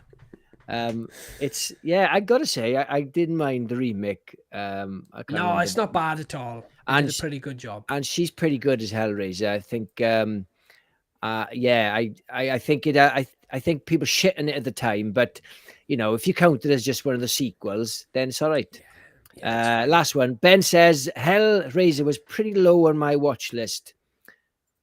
Speaker 2: I gotta say, I didn't mind the remake.
Speaker 3: No, it's not bad at all. And did a pretty good job.
Speaker 2: And she's pretty good as Hellraiser. I think I think it I think people shitting it at the time, but you know, if you count it as just one of the sequels, then it's all right. Last one. Ben says Hellraiser was pretty low on my watch list.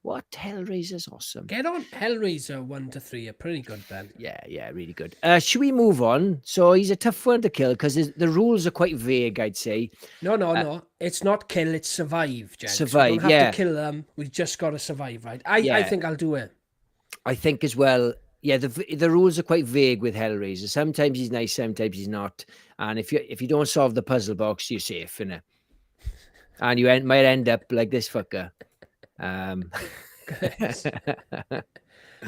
Speaker 2: What? Hellraiser's awesome.
Speaker 3: Get on. Hellraiser 1 to 3 are pretty good, Ben.
Speaker 2: Yeah, really good. Should we move on? So he's a tough one to kill because the rules are quite vague, I'd say.
Speaker 3: No. It's not kill, it's survive, Jenks.
Speaker 2: Survive,
Speaker 3: we don't have to kill them. We've just got to survive, right? I think I'll do it.
Speaker 2: I think as well. Yeah, the rules are quite vague with Hellraiser. Sometimes he's nice, sometimes he's not. And if you don't solve the puzzle box, you're safe, innit? And you might end up like this fucker.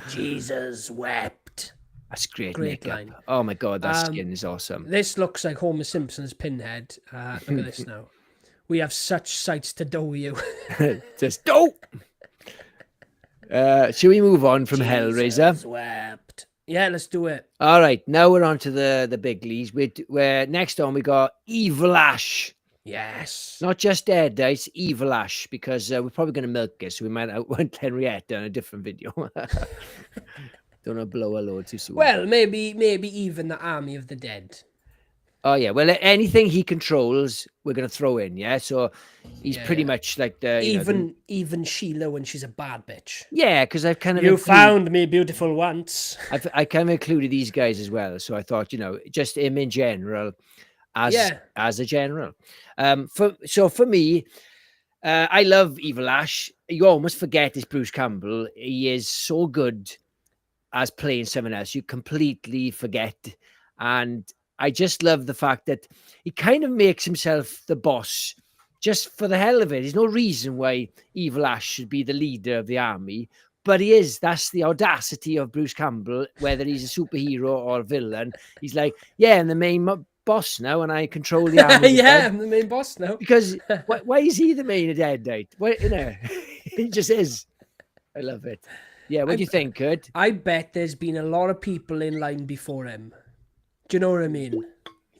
Speaker 3: Jesus wept.
Speaker 2: That's great
Speaker 3: Great
Speaker 2: makeup.
Speaker 3: line.
Speaker 2: Oh my god, that skin is awesome.
Speaker 3: This looks like Homer Simpson's Pinhead. Look at this now. We have such sights to do you.
Speaker 2: Just do. Should we move on from
Speaker 3: Jesus
Speaker 2: Hellraiser?
Speaker 3: Wept. Yeah, let's do it.
Speaker 2: All right, now we're on to the big leagues. We're next on. We got Evil Ash.
Speaker 3: Yes.
Speaker 2: Not just deadite, Evil Ash, because we're probably going to milk it, so we might want Henrietta in a different video. Don't want to blow a load too soon.
Speaker 3: Well, maybe even the Army of the Dead.
Speaker 2: Oh yeah, well anything he controls, we're going to throw in. Yeah, so he's pretty much like the
Speaker 3: even Sheila when she's a bad bitch.
Speaker 2: Yeah, because I've kind of
Speaker 3: found me beautiful once.
Speaker 2: I kind of included these guys as well, so I thought just him in general. As a general. For me, I love Evil Ash. You almost forget it's Bruce Campbell. He is so good as playing someone else. You completely forget. And I just love the fact that he kind of makes himself the boss just for the hell of it. There's no reason why Evil Ash should be the leader of the army, but he is. That's the audacity of Bruce Campbell, whether he's a superhero or a villain. He's like, yeah, I'm the main boss now, and I control the army.
Speaker 3: I'm the main boss now.
Speaker 2: Because why is he the main deadite? He just is. I love it. Yeah, what do you think, Kurt?
Speaker 3: I bet there's been a lot of people in line before him. Do you know what I mean?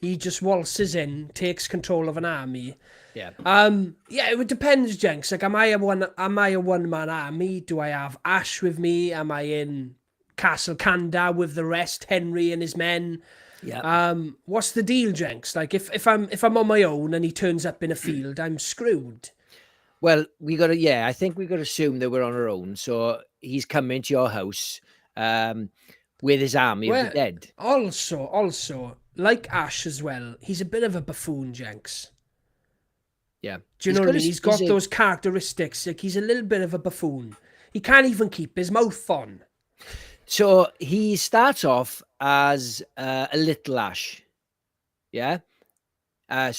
Speaker 3: He just waltzes in, takes control of an army.
Speaker 2: Yeah.
Speaker 3: It depends, Jenks. Like, am I a one-man army? Do I have Ash with me? Am I in Castle Kanda with the rest, Henry and his men?
Speaker 2: Yeah.
Speaker 3: What's the deal, Jenks? Like, if I'm on my own and he turns up in a field, I'm screwed.
Speaker 2: Well, I think we got to assume that we're on our own. So he's coming to your house with his army of the dead.
Speaker 3: Also, like Ash as well, he's a bit of a buffoon, Jenks.
Speaker 2: Yeah.
Speaker 3: Do you know what I mean? He's got those characteristics. Like, he's a little bit of a buffoon. He can't even keep his mouth on.
Speaker 2: So he starts off as a little Ash. Yeah? Well,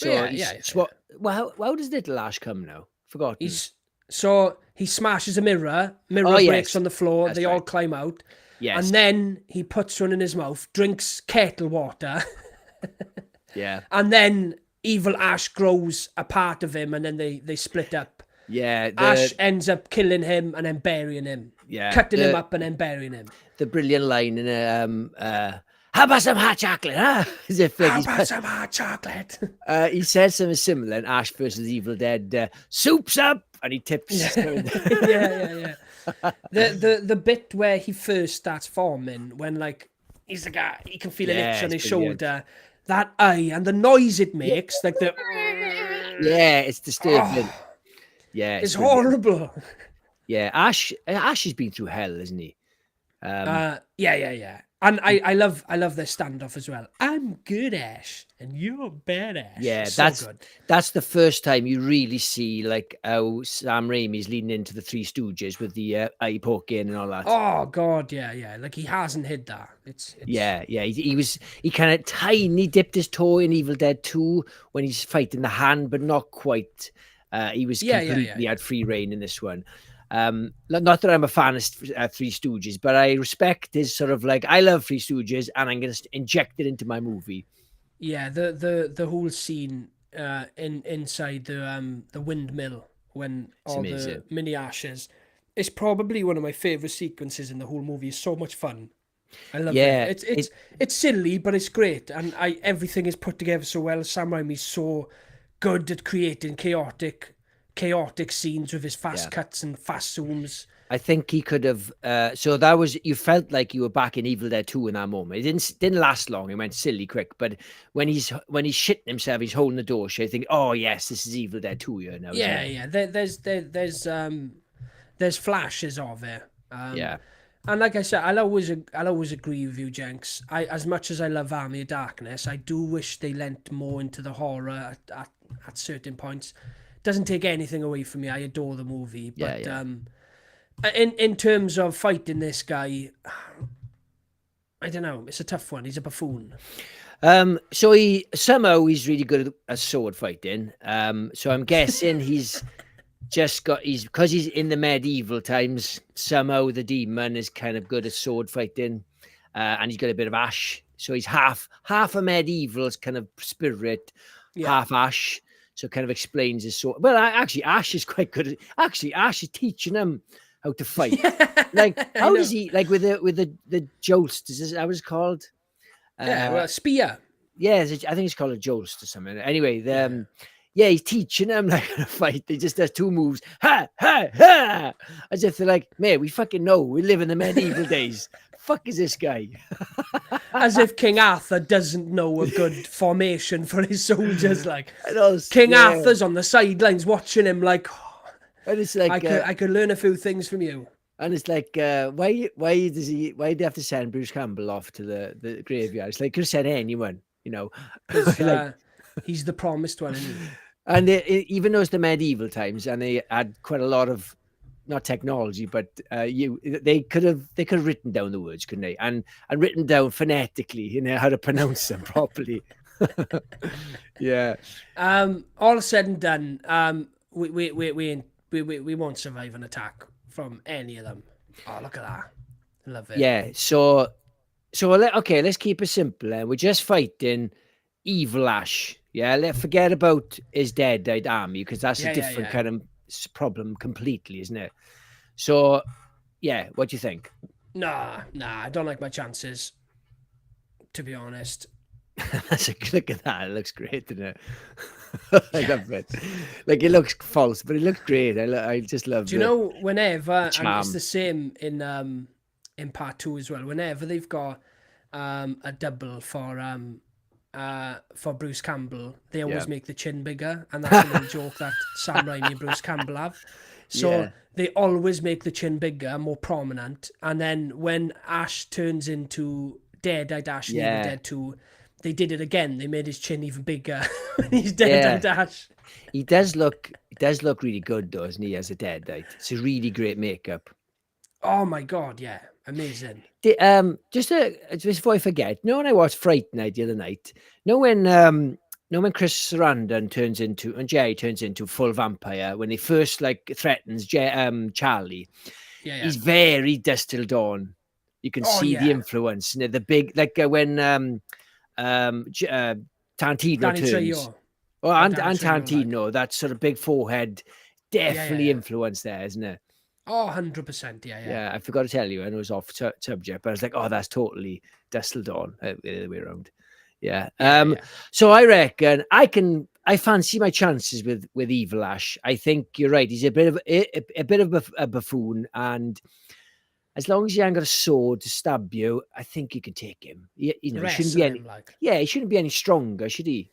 Speaker 2: how does little Ash come now? Forgotten.
Speaker 3: He smashes a mirror breaks on the floor, they all climb out.
Speaker 2: Yes.
Speaker 3: And then he puts one in his mouth, drinks kettle water.
Speaker 2: Yeah.
Speaker 3: And then Evil Ash grows a part of him, and then they split up.
Speaker 2: Yeah.
Speaker 3: Ash ends up killing him and then burying him.
Speaker 2: Yeah.
Speaker 3: Cutting him up and then burying him.
Speaker 2: The brilliant line in how about some hot chocolate, huh? As if
Speaker 3: how about some hot chocolate?
Speaker 2: He says something similar in Ash versus Evil Dead. Soup's up, and he tips.
Speaker 3: Yeah. The bit where he first starts forming, when like he's the guy, he can feel an itch on his shoulder. That eye and the noise it makes, like the
Speaker 2: it's disturbing.
Speaker 3: It's horrible.
Speaker 2: Yeah, Ash has been through hell, isn't he?
Speaker 3: Yeah. And I love their standoff as well. I'm good, Ash, and you're bad, Ash.
Speaker 2: Yeah,
Speaker 3: so good.
Speaker 2: That's the first time you really see like how Sam Raimi's leaning into the Three Stooges with the eye poking and all that.
Speaker 3: Oh God, yeah. Like he hasn't hid that. It's
Speaker 2: Yeah. He kind of tiny dipped his toe in Evil Dead 2 when he's fighting the hand, but not quite. He was completely had free reign in this one. Not that I'm a fan of Three Stooges, but I respect his sort of like, I love Three Stooges and I'm going to inject it into my movie.
Speaker 3: Yeah, the whole scene inside the windmill when all the mini ashes is probably one of my favorite sequences in the whole movie. It's so much fun. I love it. It's silly, but it's great, and everything is put together so well. Sam Raimi's so good at creating chaotic scenes with his fast cuts and fast zooms.
Speaker 2: I think he could have. So that was, you felt like you were back in Evil Dead 2 in that moment. It didn't last long. It went silly quick. But when he's shitting himself, he's holding the door shut. I think, oh yes, this is Evil Dead 2 here now.
Speaker 3: Yeah. There's flashes of it. And like I said, I'll always agree with you, Jenks. As much as I love Army of Darkness, I do wish they lent more into the horror at certain points. Doesn't take anything away from me. I adore the movie, but in terms of fighting this guy, I don't know. It's a tough one. He's a buffoon.
Speaker 2: So he's really good at sword fighting. So I'm guessing he's because he's in the medieval times. Somehow the demon is kind of good at sword fighting, and he's got a bit of ash. So he's half a medieval's kind of spirit, half ash. So it kind of explains his sword. Well, actually, Ash is quite good. Actually, Ash is teaching him how to fight. Like, how does he, like with the jolts? Is this how it's called?
Speaker 3: Spear.
Speaker 2: Yeah, I think it's called a jolst or something. Anyway, he's teaching him like how to fight. He just does two moves, ha ha ha, as if they're like, man, we fucking know. We live in the medieval days. Fuck is this guy?
Speaker 3: As if King Arthur doesn't know a good formation for his soldiers. Like
Speaker 2: King
Speaker 3: Arthur's on the sidelines watching him. Like,
Speaker 2: and it's like
Speaker 3: I could learn a few things from you.
Speaker 2: And it's like, why do they have to send Bruce Campbell off to the graveyard? It's like, could have sent anyone, you know.
Speaker 3: He's the promised one, isn't he?
Speaker 2: And even though it's the medieval times, and they had quite a lot of, not technology, but they could have written down the words, couldn't they? And written down phonetically, you know, how to pronounce them properly. Yeah.
Speaker 3: All said and done, we won't survive an attack from any of them. Oh, look at that! I love it.
Speaker 2: Yeah. So let's keep it simple. We're just fighting Evil Ash. Yeah. Let's forget about his deadite army, because that's a different kind of problem completely, isn't it? So, yeah. What do you think?
Speaker 3: Nah. I don't like my chances, to be honest.
Speaker 2: That's a look at that. It looks great, doesn't it? I love it. Like, it looks false, but it looks great. I just love it.
Speaker 3: Do you know, whenever, and it's the same in part 2 as well, whenever they've got a double for Bruce Campbell, they always make the chin bigger, and that's a little joke that Sam Raimi and Bruce Campbell have. So they always make the chin bigger, more prominent, and then when Ash turns into Deadite Ash in Evil Dead 2, they did it again. They made his chin even bigger when he's Deadite Ash.
Speaker 2: He does look really good, though, doesn't he, as a Deadite? It's a really great makeup.
Speaker 3: Oh my God, yeah. Amazing.
Speaker 2: Just before I forget, when I watched Fright Night the other night, when Chris Sarandon and Jerry turns into full vampire, when he first like threatens Charlie, he's very Dusk Till Dawn. You can see the influence, the big, like when Tarantino turns. And Tarantino, that sort of big forehead, definitely influence there, isn't it?
Speaker 3: Oh, 100%, yeah.
Speaker 2: I forgot to tell you, and it was off subject, but I was like, oh, that's totally Dusk Till Dawn, the other way around. Yeah. So I reckon I fancy my chances with Evil Ash. I think you're right. He's a bit of a buffoon, and as long as he ain't got a sword to stab you, I think you can take him. He shouldn't be any. He shouldn't be any stronger, should he?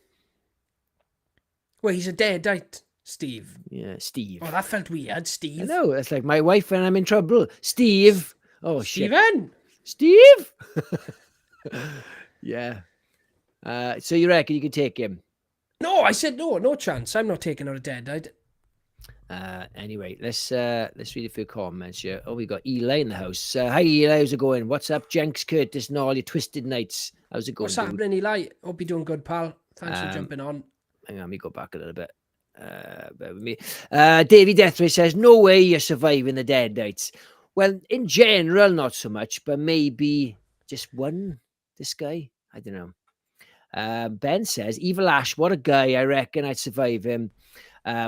Speaker 3: Well, he's a deadite, Steve.
Speaker 2: Yeah, Steve.
Speaker 3: Oh, that felt weird, Steve.
Speaker 2: I know. It's like my wife when I'm in trouble. Steve. Oh,
Speaker 3: Steven.
Speaker 2: Steve. Yeah. So you reckon you can take him?
Speaker 3: No, I said no, no chance. I'm not taking out a deadite.
Speaker 2: Anyway, let's read a few comments here. Oh, we got Eli in the house. Hi Eli, how's it going? What's up, Jenks, Curtis, and all your twisted nights? How's it going?
Speaker 3: What's happening, Eli? Hope you're doing good, pal. Thanks for jumping on.
Speaker 2: Hang on, let me go back a little bit. Bear with me. Davey Deathray says, no way you're surviving the deadites. Well, in general, not so much, but maybe just one, this guy. I don't know. Ben says, Evil Ash, what a guy. I reckon I'd survive him.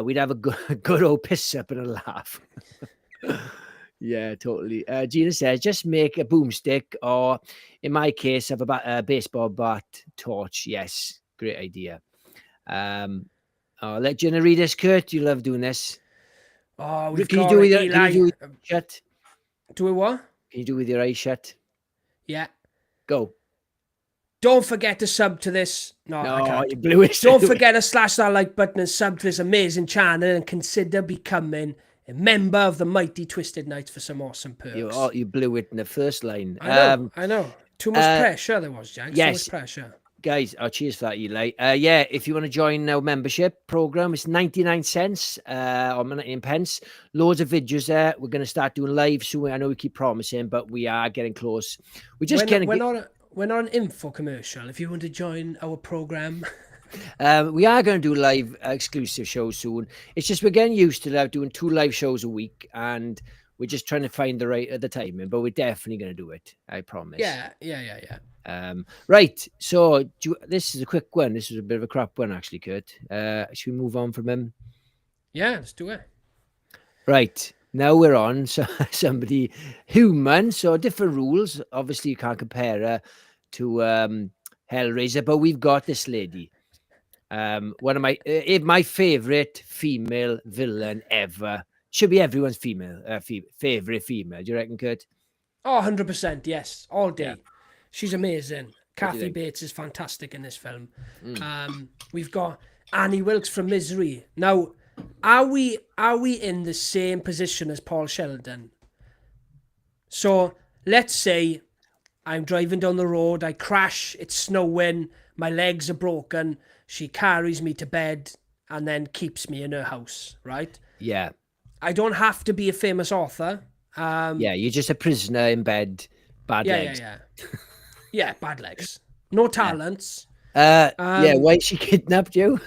Speaker 2: We'd have a good old piss up and a laugh. Yeah, totally. Gina says, just make a boomstick, or in my case, have a baseball bat torch. Yes, great idea. I'll let Gina read this, Kurt. You love doing this.
Speaker 3: Oh,
Speaker 2: Can you do with your eyes shut?
Speaker 3: Do it what?
Speaker 2: Can you do with your eyes shut?
Speaker 3: Yeah.
Speaker 2: Go.
Speaker 3: Don't forget to sub to this. No, I can't.
Speaker 2: You blew it.
Speaker 3: Don't forget to slash that like button and sub to this amazing channel, and consider becoming a member of the mighty Twisted Knights for some awesome perks.
Speaker 2: You blew it in the first line.
Speaker 3: I know. Too much pressure there was, Jenks.
Speaker 2: Yes.
Speaker 3: Too much pressure.
Speaker 2: Guys, cheers for that, Eli. Yeah, if you want to join our membership program, it's 99 cents or 19 pence. Loads of videos there. We're going to start doing live soon. I know we keep promising, but we are getting close. We just
Speaker 3: we're not an info commercial. If you want to join our program,
Speaker 2: we are going to do live exclusive shows soon. It's just we're getting used to doing 2 live shows a week, and we're just trying to find the timing. But we're definitely going to do it. I promise.
Speaker 3: Yeah.
Speaker 2: Right. So this is a quick one. This is a bit of a crap one, actually, Kurt. Should we move on from him?
Speaker 3: Yeah, let's do it.
Speaker 2: Right. Now we're on somebody human. So different rules. Obviously, you can't compare her to Hellraiser, but we've got this lady. One of my favorite female villain ever. Should be everyone's favorite female. Do you reckon, Kurt?
Speaker 3: Oh, 100%. Yes. All day.
Speaker 2: Yeah.
Speaker 3: She's amazing. Kathy Bates is fantastic in this film. We've got Annie Wilkes from Misery. Now, are we in the same position as Paul Sheldon? So let's say I'm driving down the road, I crash, it's snowing, my legs are broken, she carries me to bed and then keeps me in her house, right?
Speaker 2: Yeah.
Speaker 3: I don't have to be a famous author.
Speaker 2: You're just a prisoner in bed, bad legs.
Speaker 3: Yeah, bad legs. No talents.
Speaker 2: Why she kidnapped you?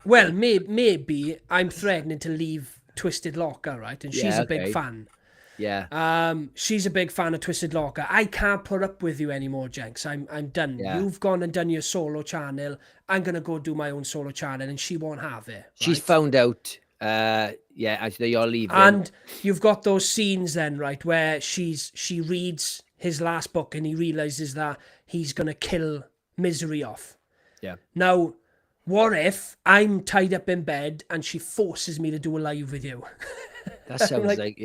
Speaker 3: Well, maybe I'm threatening to leave Twisted Locker, right? And she's a big fan.
Speaker 2: Yeah.
Speaker 3: She's a big fan of Twisted Locker. I can't put up with you anymore, Jenks. I'm done.
Speaker 2: Yeah.
Speaker 3: You've gone and done your solo channel. I'm gonna go do my own solo channel, and she won't have it. Right?
Speaker 2: She's found out. Actually, you're leaving.
Speaker 3: And you've got those scenes then, right, where she reads his last book and he realizes that he's gonna kill Misery off. Yeah. Now, what if I'm tied up in bed and she forces me to do a live with you?
Speaker 2: That sounds like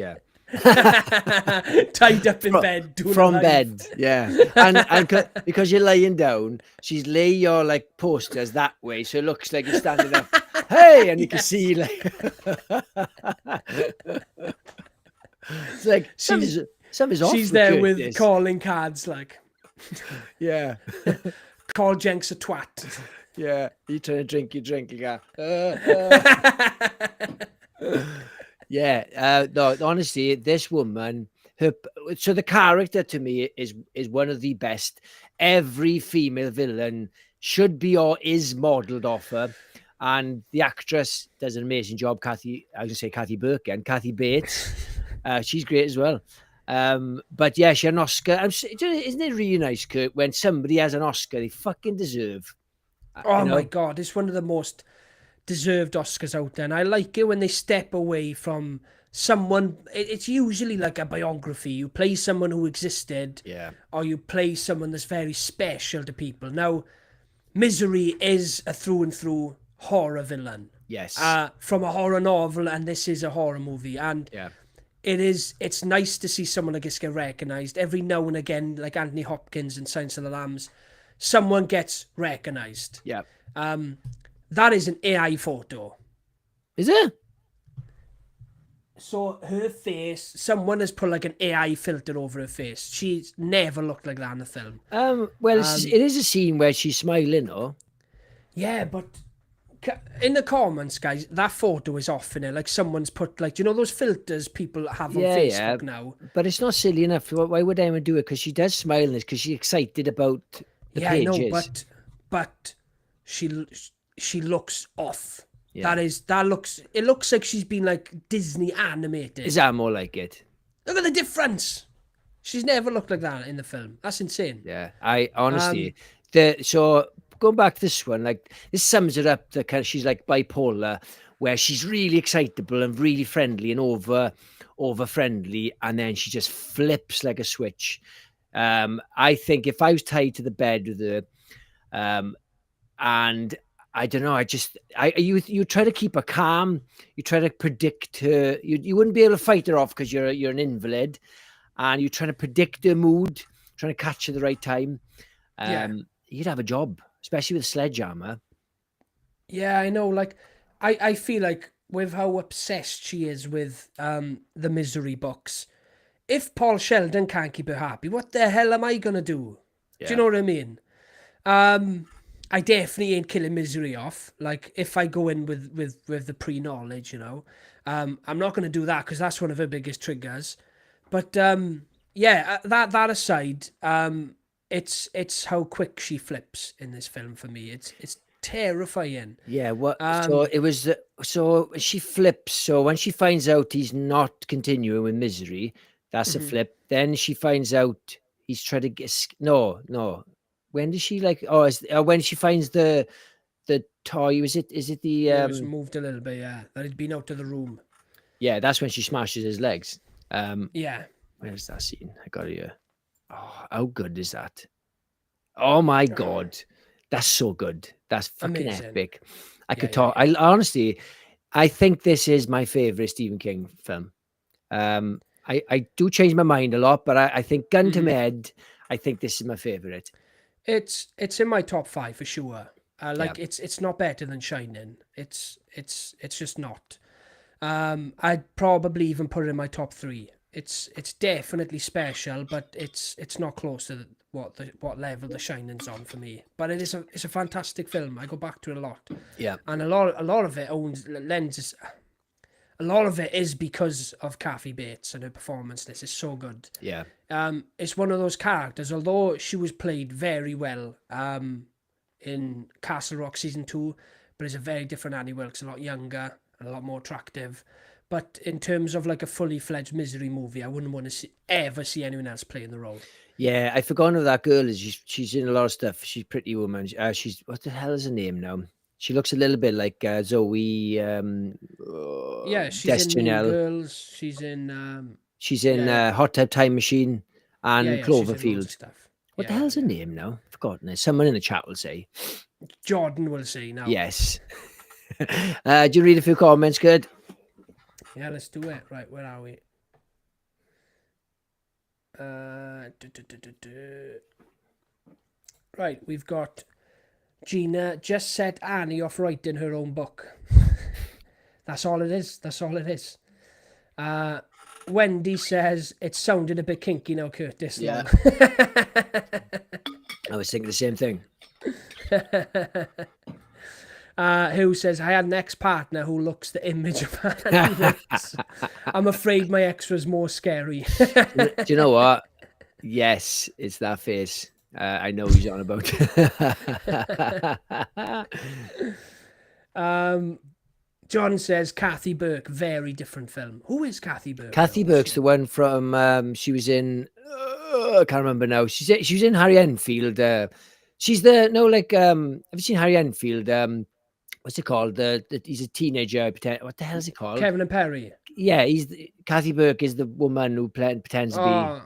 Speaker 3: tied up in bed doing
Speaker 2: from bed. Yeah. And because you're laying down, she's lay your like posters that way, so it looks like you're standing up. Hey, and you can see like it's like something's off.
Speaker 3: She's there with calling cards, like
Speaker 2: yeah.
Speaker 3: Call Jenks a twat.
Speaker 2: Yeah, you trying to drink your drink, you go. Yeah, no, honestly, this woman, so the character to me is one of the best. Every female villain should be or is modelled off her, and the actress does an amazing job. Kathy Burke and Kathy Bates, she's great as well. But yeah, she had an Oscar. Isn't it really nice, Kurt, when somebody has an Oscar they fucking deserve?
Speaker 3: Oh my God, it's one of the most deserved Oscars out there. And I like it when they step away from someone. It's usually like a biography. You play someone who existed, or you play someone that's very special to people. Now, Misery is a through and through horror villain.
Speaker 2: Yes.
Speaker 3: From a horror novel, and this is a horror movie. And it's nice to see someone like this get recognised. Every now and again, like Anthony Hopkins in Silence of the Lambs, someone gets recognised.
Speaker 2: Yeah.
Speaker 3: That is an AI photo.
Speaker 2: Is it?
Speaker 3: So her face, someone has put like an AI filter over her face. She's never looked like that in the film.
Speaker 2: Well, it is a scene where she's smiling, though.
Speaker 3: Yeah, but in the comments, guys, that photo is off in it. Like someone's put like, you know those filters people have on Facebook now?
Speaker 2: But it's not silly enough. Why would anyone do it? Because she does smile in this because she's excited about the
Speaker 3: Yeah, I know,
Speaker 2: pages.
Speaker 3: but she looks off.
Speaker 2: Yeah.
Speaker 3: It looks like she's been like Disney animated.
Speaker 2: Is that more like it?
Speaker 3: Look at the difference. She's never looked like that in the film. That's insane.
Speaker 2: Yeah, I honestly, so going back to this one, like this sums it up. The kind of, she's like bipolar, where she's really excitable and really friendly and over friendly, and then she just flips like a switch. I think if I was tied to the bed with her, and I don't know, you try to keep her calm, you try to predict her. You wouldn't be able to fight her off because you're an invalid, and you're trying to predict her mood, trying to catch her the right time. You'd have a job, especially with a sledgehammer.
Speaker 3: Yeah, I know. Like, I feel like with how obsessed she is with the Misery books, if Paul Sheldon can't keep her happy, what the hell am I gonna do? Do you know what I mean? I definitely ain't killing Misery off. Like, if I go in with the pre-knowledge, you know, I'm not gonna do that because that's one of her biggest triggers. But yeah, that aside, it's how quick she flips in this film for me. It's terrifying.
Speaker 2: Yeah, what? So it was. So she flips. So when she finds out he's not continuing with Misery, that's a flip. Then she finds out he's trying to get. No. When does she like? Oh, when she finds the toy. Is it the?
Speaker 3: It was moved a little bit. Yeah, that had been out of the room.
Speaker 2: Yeah, that's when she smashes his legs.
Speaker 3: Yeah.
Speaker 2: Where's that scene? I got it here. Oh, how good is that? Oh my God. That's so good. That's fucking
Speaker 3: Amazing.
Speaker 2: epic. I could talk. I honestly, I think this is my favorite Stephen King film. I do change my mind a lot, but I think gun to my head, I think this is my favorite.
Speaker 3: It's in my top 5 for sure. It's not better than Shining. It's just not. I'd probably even put it in my top 3. It's definitely special, but it's not close to what level The Shining's on for me. But it's a fantastic film. I go back to it a lot.
Speaker 2: Yeah,
Speaker 3: and a lot of it lenses. A lot of it is because of Kathy Bates and her performance. This is so good.
Speaker 2: Yeah.
Speaker 3: It's one of those characters, although she was played very well in Castle Rock season 2, but it's a very different Annie Wilkes, a lot younger and a lot more attractive. But in terms of like a fully fledged Misery movie, I wouldn't want to ever see anyone else playing the role.
Speaker 2: Yeah, I forgot who that girl is. She's in a lot of stuff. She's Pretty Woman. She's, what the hell is her name now? She looks a little bit like Zoe.
Speaker 3: Yeah, she's in Mean Girls. She's in
Speaker 2: Hot Tub Time Machine and Cloverfield.
Speaker 3: Stuff.
Speaker 2: What the hell's her name now? I've forgotten it. Someone in the chat will say.
Speaker 3: Jordan will say now.
Speaker 2: Yes. Do you read a few comments, good?
Speaker 3: Yeah, let's do it. Right, where are we? Right, we've got Gina just set Annie off writing her own book. That's all it is. Wendy says it sounded a bit kinky now, Curtis.
Speaker 2: Yeah. I was thinking the same thing.
Speaker 3: Who says, I had an ex-partner who looks the image of Annie Wilkes. I'm afraid my ex was more scary.
Speaker 2: Do you know what? Yes, it's that face. I know who's on about.
Speaker 3: John says, Kathy Burke, very different film. Who is Kathy Burke?
Speaker 2: Kathy Burke's the one from, she was in, I can't remember now. She was in Harry Enfield. She's have you seen Harry Enfield? What's it called? He's a teenager. What the hell is it called?
Speaker 3: Kevin and Perry.
Speaker 2: Yeah, Kathy Burke is the woman who pretends to be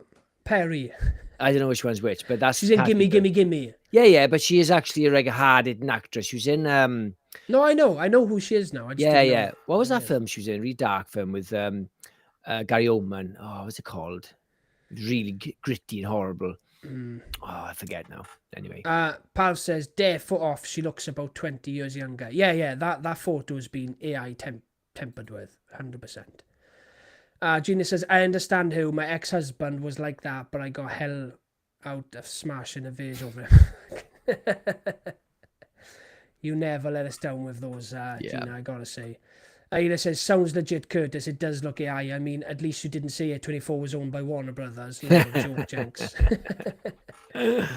Speaker 3: Perry.
Speaker 2: I don't know which one's which, but that's
Speaker 3: she's in Gimme, Gimme, Gimme.
Speaker 2: Yeah, but she is actually a hard-hitting actress. She was in
Speaker 3: No, I know who she is now. I just
Speaker 2: What was that film she was in? Really dark film with Gary Oldman. Oh, what's it called? Really gritty and horrible. Oh, I forget now. Anyway.
Speaker 3: Pal says, dare foot off, she looks about 20 years younger. Yeah, that photo has been AI tempered with, 100%. Gina says, I understand who. My ex-husband was like that, but I got hell out of smashing a vase over him. You never let us down with those, Gina, I gotta say. Ayla says, sounds legit, Curtis. It does look AI. I mean, at least you didn't say A24 was owned by Warner Brothers. Joke, Jenks. Look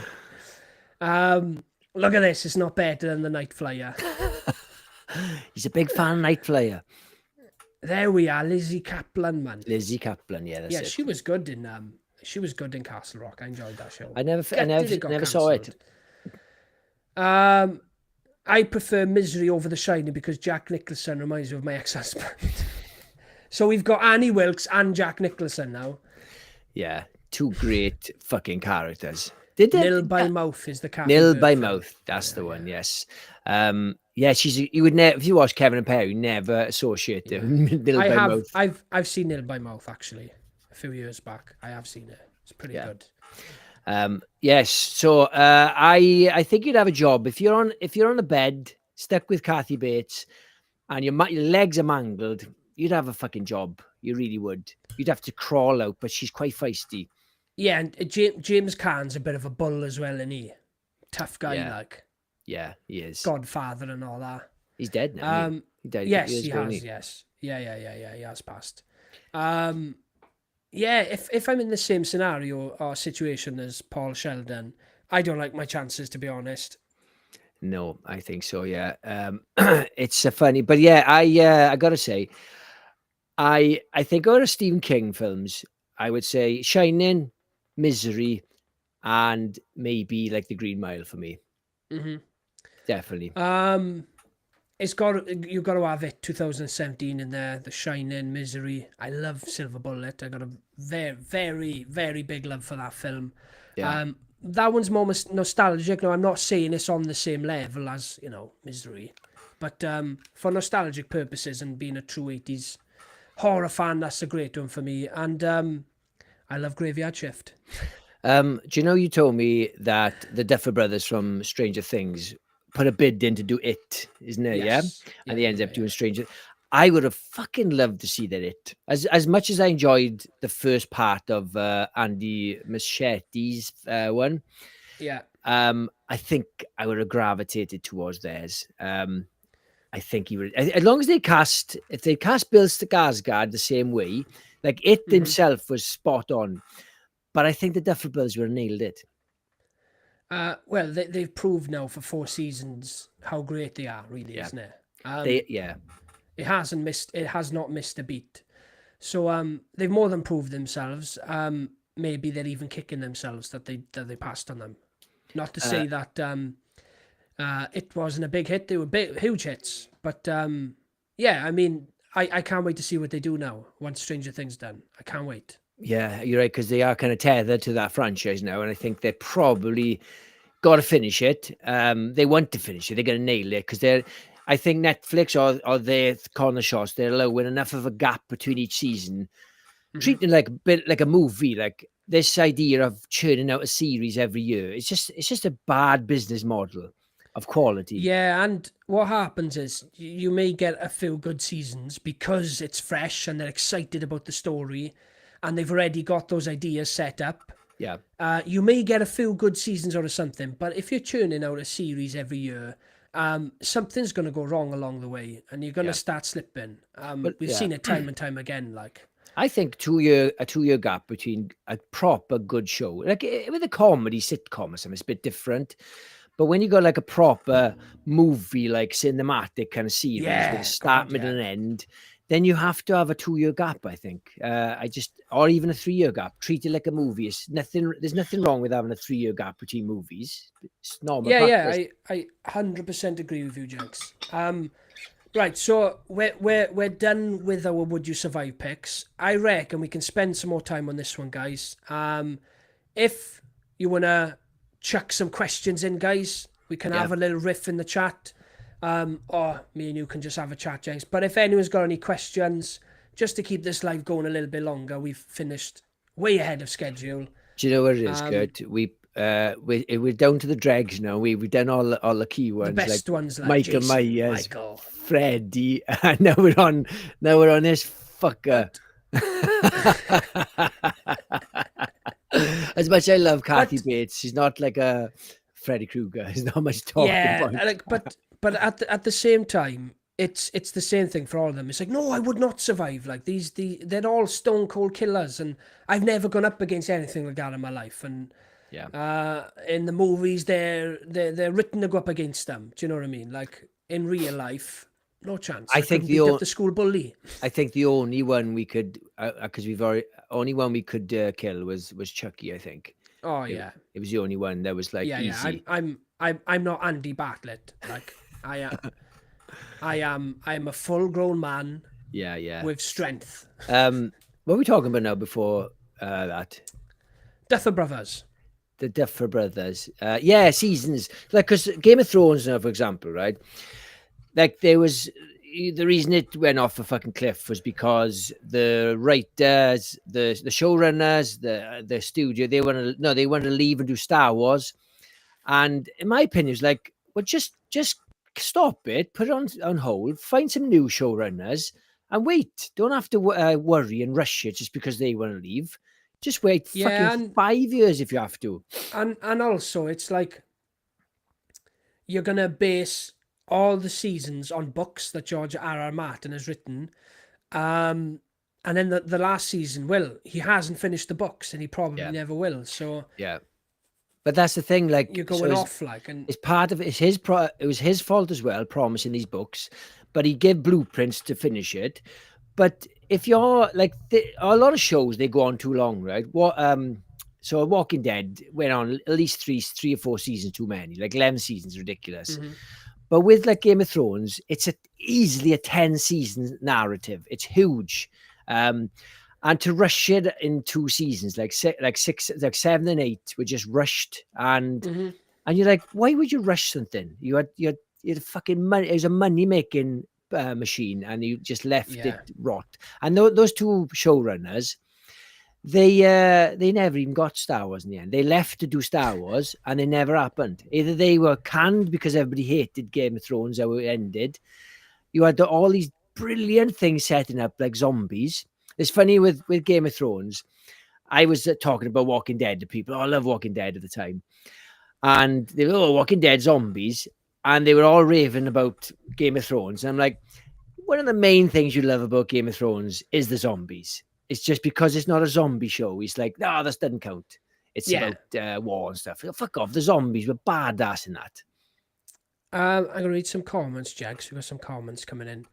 Speaker 3: at this. It's not better than the Night Flyer.
Speaker 2: He's a big fan of Night Flyer.
Speaker 3: There we are, Lizzie Kaplan, man.
Speaker 2: Lizzie Kaplan, yeah, that's it.
Speaker 3: She was good in Castle Rock. I enjoyed that show.
Speaker 2: I never saw it.
Speaker 3: I prefer Misery over The Shining because Jack Nicholson reminds me of my ex-husband. So we've got Annie Wilkes and Jack Nicholson now.
Speaker 2: Yeah, two great fucking characters.
Speaker 3: Nil by Mouth is the character.
Speaker 2: Nil by Mouth, that's the one. Yes. Yeah, you would never, if you watch Kevin and Perry, never associate them. Nil by Mouth.
Speaker 3: I've seen Nil by Mouth actually a few years back. I have seen it. It's pretty good.
Speaker 2: Yes. So I think you'd have a job if you're on a bed stuck with Kathy Bates and your legs are mangled. You'd have a fucking job. You really would. You'd have to crawl out, but she's quite feisty.
Speaker 3: Yeah, and James Caan's a bit of a bull as well, isn't he? Tough guy, like.
Speaker 2: Yeah, he is.
Speaker 3: Godfather and all that.
Speaker 2: He's dead now. He died.
Speaker 3: Yes, he has. Yes. Yeah. He has passed. Yeah, if I'm in the same scenario or situation as Paul Sheldon, I don't like my chances, to be honest.
Speaker 2: No, I think so. Yeah. It's funny, but yeah, I gotta say, I think out of Stephen King films, I would say Shining, Misery, and maybe like The Green Mile for me.
Speaker 3: Mm-hmm.
Speaker 2: Definitely.
Speaker 3: You've got to have it. 2017 in there. The Shining, Misery. I love Silver Bullet. I got a very, very, very big love for that film.
Speaker 2: Yeah.
Speaker 3: That one's more nostalgic. No, I'm not saying it's on the same level as Misery, but for nostalgic purposes and being a true 80s horror fan, that's a great one for me. And I love Graveyard Shift.
Speaker 2: Do you know you told me that the Duffer Brothers from Stranger Things put a bid in to do It, isn't it?
Speaker 3: Yes.
Speaker 2: Yeah. And they ended up doing Stranger. I would have fucking loved to see that It. As much as I enjoyed the first part of Andy Muschietti's one.
Speaker 3: Yeah.
Speaker 2: I think I would have gravitated towards theirs. I think he would, as long as if they cast Bill Skarsgård the same way, like It himself was spot on. But I think the Duffer Brothers would have nailed it.
Speaker 3: Well, they've proved now for 4 seasons how great they are, really, isn't it? It has not missed a beat. So they've more than proved themselves. Maybe they're even kicking themselves that they passed on them. Not to say that it wasn't a big hit. They were huge hits. But yeah, I mean, I can't wait to see what they do now once Stranger Things done. I can't wait.
Speaker 2: Yeah, you're right, because they are kind of tethered to that franchise now, and I think they probably got to finish it. They want to finish it. They're going to nail it because I think Netflix or their corner shots, they're allowing enough of a gap between each season, treating it like a movie. Like this idea of churning out a series every year, it's just a bad business model of quality.
Speaker 3: Yeah, and what happens is you may get a few good seasons because it's fresh and they're excited about the story. And they've already got those ideas set up.
Speaker 2: Yeah.
Speaker 3: You may get a few good seasons out of something, but if you're churning out a series every year, something's going to go wrong along the way, and you're going to start slipping. We've seen it time and time again. Like,
Speaker 2: I think a 2 year gap between a proper good show, like with a comedy sitcom or something, it's a bit different. But when you got like a proper movie, like cinematic kind of series with a start, middle, and end, then you have to have a 2 year gap, I think. Or even a 3 year gap. Treat it like a movie. There's nothing wrong with having a 3 year gap between movies. It's normal practice.
Speaker 3: I 100% agree with you, Jenks. Right, so we're done with our Would You Survive picks. I reckon we can spend some more time on this one, guys. If you want to chuck some questions in, guys, we can have a little riff in the chat. Or me and you can just have a chat, Jenks. But if anyone's got any questions, just to keep this live going a little bit longer, we've finished way ahead of schedule.
Speaker 2: Do you know what it is, Kurt? We're down to the dregs now. We've done all the key ones,
Speaker 3: the best ones, like
Speaker 2: Michael
Speaker 3: Jason,
Speaker 2: Myers, Freddy. Now we're on this fucker. As much as I love Kathy
Speaker 3: But-
Speaker 2: Bates, she's not like a Freddy Krueger. There's not much talking
Speaker 3: Yeah,
Speaker 2: about.
Speaker 3: like, but at the same time, it's the same thing for all of them. It's like, no, I would not survive. Like they're all stone cold killers, and I've never gone up against anything like that in my life. And
Speaker 2: Yeah.
Speaker 3: in the movies, they're written to go up against them. Do you know what I mean? Like in real life, no chance.
Speaker 2: I
Speaker 3: I
Speaker 2: think
Speaker 3: couldn't
Speaker 2: the
Speaker 3: beat
Speaker 2: o-
Speaker 3: up the school bully.
Speaker 2: I think the only one we could, because only one we could kill was Chucky. I think
Speaker 3: Oh
Speaker 2: it,
Speaker 3: yeah,
Speaker 2: it was the only one that was like
Speaker 3: yeah.
Speaker 2: easy.
Speaker 3: I'm not Andy Bartlett. Like I am a full grown man
Speaker 2: Yeah.
Speaker 3: with strength.
Speaker 2: What are we talking about now before that?
Speaker 3: Duffer Brothers.
Speaker 2: The Duffer Brothers. Yeah, seasons. Like, because Game of Thrones now, for example, right? Like, there was the reason it went off a fucking cliff was because the writers, the showrunners, the studio, they wanted to leave and do Star Wars. And in my opinion, it's like, well, just stop it, put it on hold, find some new showrunners, and wait. Don't have to worry and rush it just because they want to leave. Just wait
Speaker 3: Yeah,
Speaker 2: fucking
Speaker 3: and
Speaker 2: 5 years if you have to.
Speaker 3: and also it's like you're gonna base all the seasons on books that George R.R. Martin has written. And then the last season, well, he hasn't finished the books and he probably
Speaker 2: Yeah.
Speaker 3: never will. So
Speaker 2: Yeah. But that's the thing, like,
Speaker 3: you're
Speaker 2: so
Speaker 3: going off like, and
Speaker 2: it's part of it. It was his fault as well, promising these books, but he gave blueprints to finish it. But if you're like a lot of shows, they go on too long, right? So Walking Dead went on at least three or four seasons too many, like 11 seasons, ridiculous. But with like Game of Thrones, it's easily a 10-season narrative. It's huge. And to rush it in 2 seasons, like 7 and 8 were just rushed. And you're like, why would you rush something? You had fucking money. It was a money making machine, and you just left it rot. And those two showrunners, they never even got Star Wars in the end. They left to do Star Wars, and it never happened. Either they were canned because everybody hated Game of Thrones how it ended. You had all these brilliant things setting up like zombies. It's funny with Game of Thrones. I was talking about Walking Dead to people. Oh, I love Walking Dead at the time. And they were, Walking Dead zombies. And they were all raving about Game of Thrones. And I'm like, one of the main things you love about Game of Thrones is the zombies. It's just because it's not a zombie show. It's like, no, that doesn't count. It's about war and stuff. Fuck off. The zombies were badass in that.
Speaker 3: I'm going to read some comments, Jenks. We've got some comments coming in.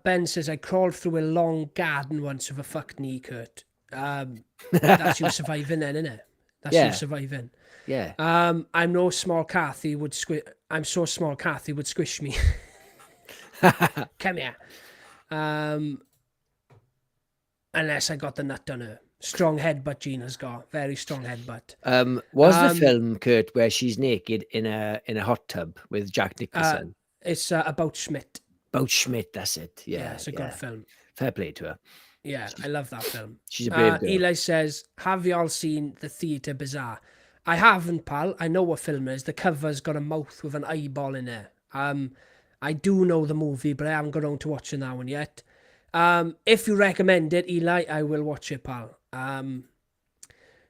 Speaker 3: Ben says, I crawled through a long garden once with a fucked knee, Kurt. That's you surviving then, isn't it? That's you surviving.
Speaker 2: Yeah.
Speaker 3: I'm so small Kathy would squish me. Come here. Unless I got the nut on her. Strong headbutt Gina's got. Very strong headbutt.
Speaker 2: Was the film, Kurt, where she's naked in a hot tub with Jack Nicholson?
Speaker 3: It's about Schmidt.
Speaker 2: About Schmidt, that's it. Yeah,
Speaker 3: it's a good film.
Speaker 2: Fair play to her.
Speaker 3: Yeah, I love that film.
Speaker 2: She's a brave girl.
Speaker 3: Eli says, have you all seen The Theatre Bazaar? I haven't, pal. I know what film it is. The cover's got a mouth with an eyeball in it. I do know the movie, but I haven't got on to watching that one yet. If you recommend it, Eli, I will watch it, pal.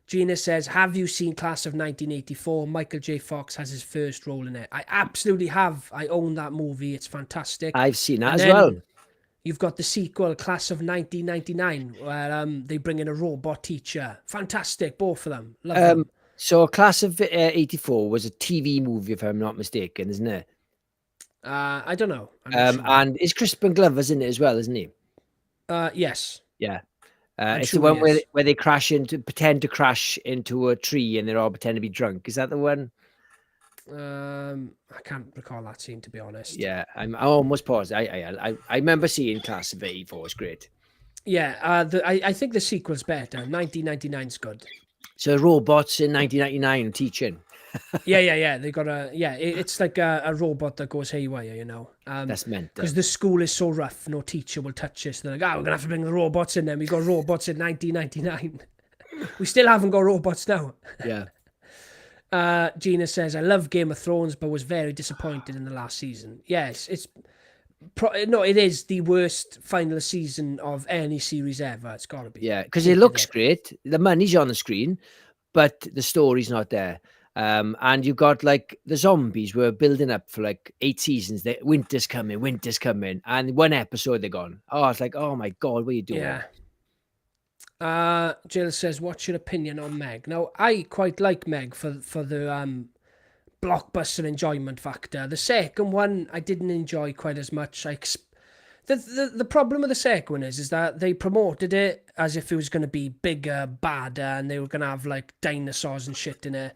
Speaker 3: Gina says, have you seen Class of 1984? Michael J. Fox has his first role in it. I absolutely have. I own that movie. It's fantastic.
Speaker 2: I've seen that as well.
Speaker 3: You've got the sequel, Class of 1999, where they bring in a robot teacher. Fantastic, both of them. Love them.
Speaker 2: So Class of 84 was a TV movie, if I'm not mistaken, isn't it?
Speaker 3: I don't know. I'm not sure.
Speaker 2: And it's Crispin Glover's in it as well, isn't he?
Speaker 3: Yes.
Speaker 2: Yeah. It's the one where they pretend to crash into a tree and they're all pretend to be drunk. Is that the one?
Speaker 3: I can't recall that scene, to be honest.
Speaker 2: Yeah, I'm almost positive. I remember seeing Class of 84. It's great.
Speaker 3: Yeah, I think the sequel's better. 1999's good.
Speaker 2: So robots in 1999 teaching.
Speaker 3: Yeah. They got it's like a robot that goes haywire, you know.
Speaker 2: That's meant
Speaker 3: because the school is so rough, no teacher will touch us. They're like, we're gonna have to bring the robots in. Then we got robots in 1999. We still haven't got robots now.
Speaker 2: Yeah.
Speaker 3: Gina says, I love Game of Thrones, but was very disappointed in the last season. Yes, it's No, it is the worst final season of any series ever. It's got to be.
Speaker 2: Yeah, because it looks great. The money's on the screen, but the story's not there. And you've got like the zombies were building up for like 8 seasons. Winter's coming, and one episode they're gone. Oh, it's like, oh my god, what are you doing?
Speaker 3: Yeah. Jill says, "What's your opinion on Meg?" Now, I quite like Meg for the blockbuster enjoyment factor. The second one, I didn't enjoy quite as much. The problem with the second one is that they promoted it as if it was going to be bigger, badder, and they were going to have like dinosaurs and shit in it.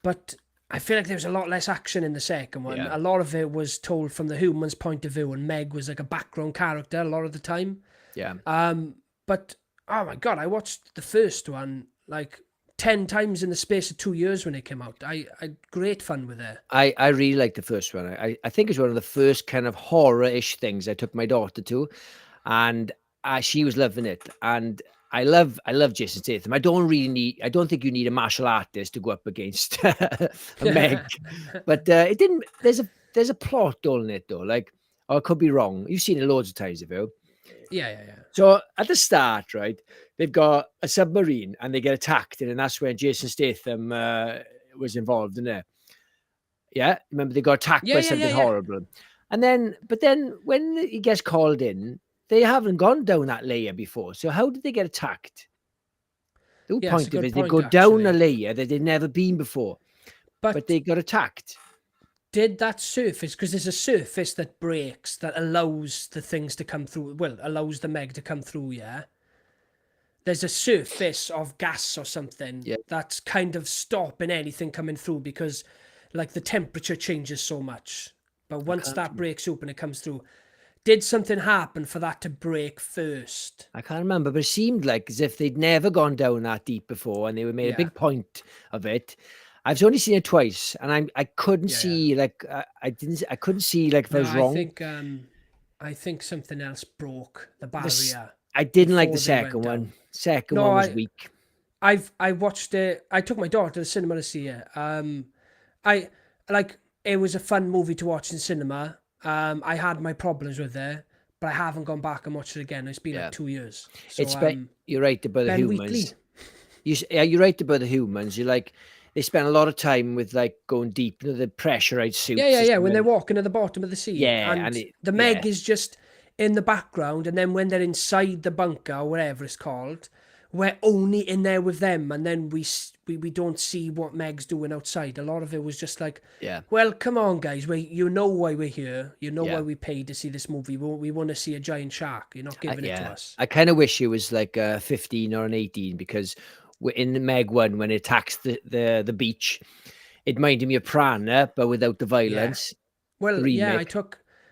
Speaker 3: But I feel like there was a lot less action in the second one.
Speaker 2: Yeah.
Speaker 3: A lot of it was told from the human's point of view, and Meg was like a background character a lot of the time.
Speaker 2: Yeah.
Speaker 3: But oh my god, I watched the first one like 10 times in the space of 2 years when it came out. I had great fun with it.
Speaker 2: I really liked the first one. I think it's one of the first kind of horror-ish things I took my daughter to, and she was loving it. And I love Jason Statham. I don't think you need a martial artist to go up against a Meg, but it didn't. There's a plot in it though. Like, I could be wrong. You've seen it loads of times, have you?
Speaker 3: Yeah.
Speaker 2: So at the start, right, they've got a submarine and they get attacked, and that's when Jason Statham was involved in it. Yeah, remember they got attacked by something horrible, but then when he gets called in, they haven't gone down that layer before. So how did they get attacked? The whole point of it is they go down a layer that they've never been before, but they got attacked.
Speaker 3: Did that surface, because there's a surface that breaks that allows the things to come through, allows the Meg to come through, yeah? There's a surface of gas or something that's kind of stopping anything coming through because, like, the temperature changes so much. But once that breaks open, it comes through. Did something happen for that to break first?
Speaker 2: I can't remember, but it seemed like as if they'd never gone down that deep before, and they were made a big point of it. I've only seen it twice, and I couldn't see like I couldn't see like if I was wrong.
Speaker 3: I think something else broke the barrier.
Speaker 2: I didn't like the second one. Second one was weak.
Speaker 3: I watched it. I took my daughter to the cinema to see it. It was a fun movie to watch in cinema. I had my problems with it, but I haven't gone back and watched it again. It's been like 2 years. So,
Speaker 2: you're right about the humans. You're right about the humans. You're like, they spend a lot of time with like going deep into the pressurized suits.
Speaker 3: Yeah. When they're walking at the bottom of the sea.
Speaker 2: Yeah,
Speaker 3: and the Meg is just in the background, and then when they're inside the bunker or whatever it's called, we're only in there with them, and then we don't see what Meg's doing outside. A lot of it was just like, well, come on, guys, you know why we're here. You know why we paid to see this movie. We want to see a giant shark. You're not giving it to us.
Speaker 2: I kind of wish it was like a 15 or an 18, because in the Meg 1, when it attacks the beach, it reminded me of Piranha, but without the violence.
Speaker 3: Well,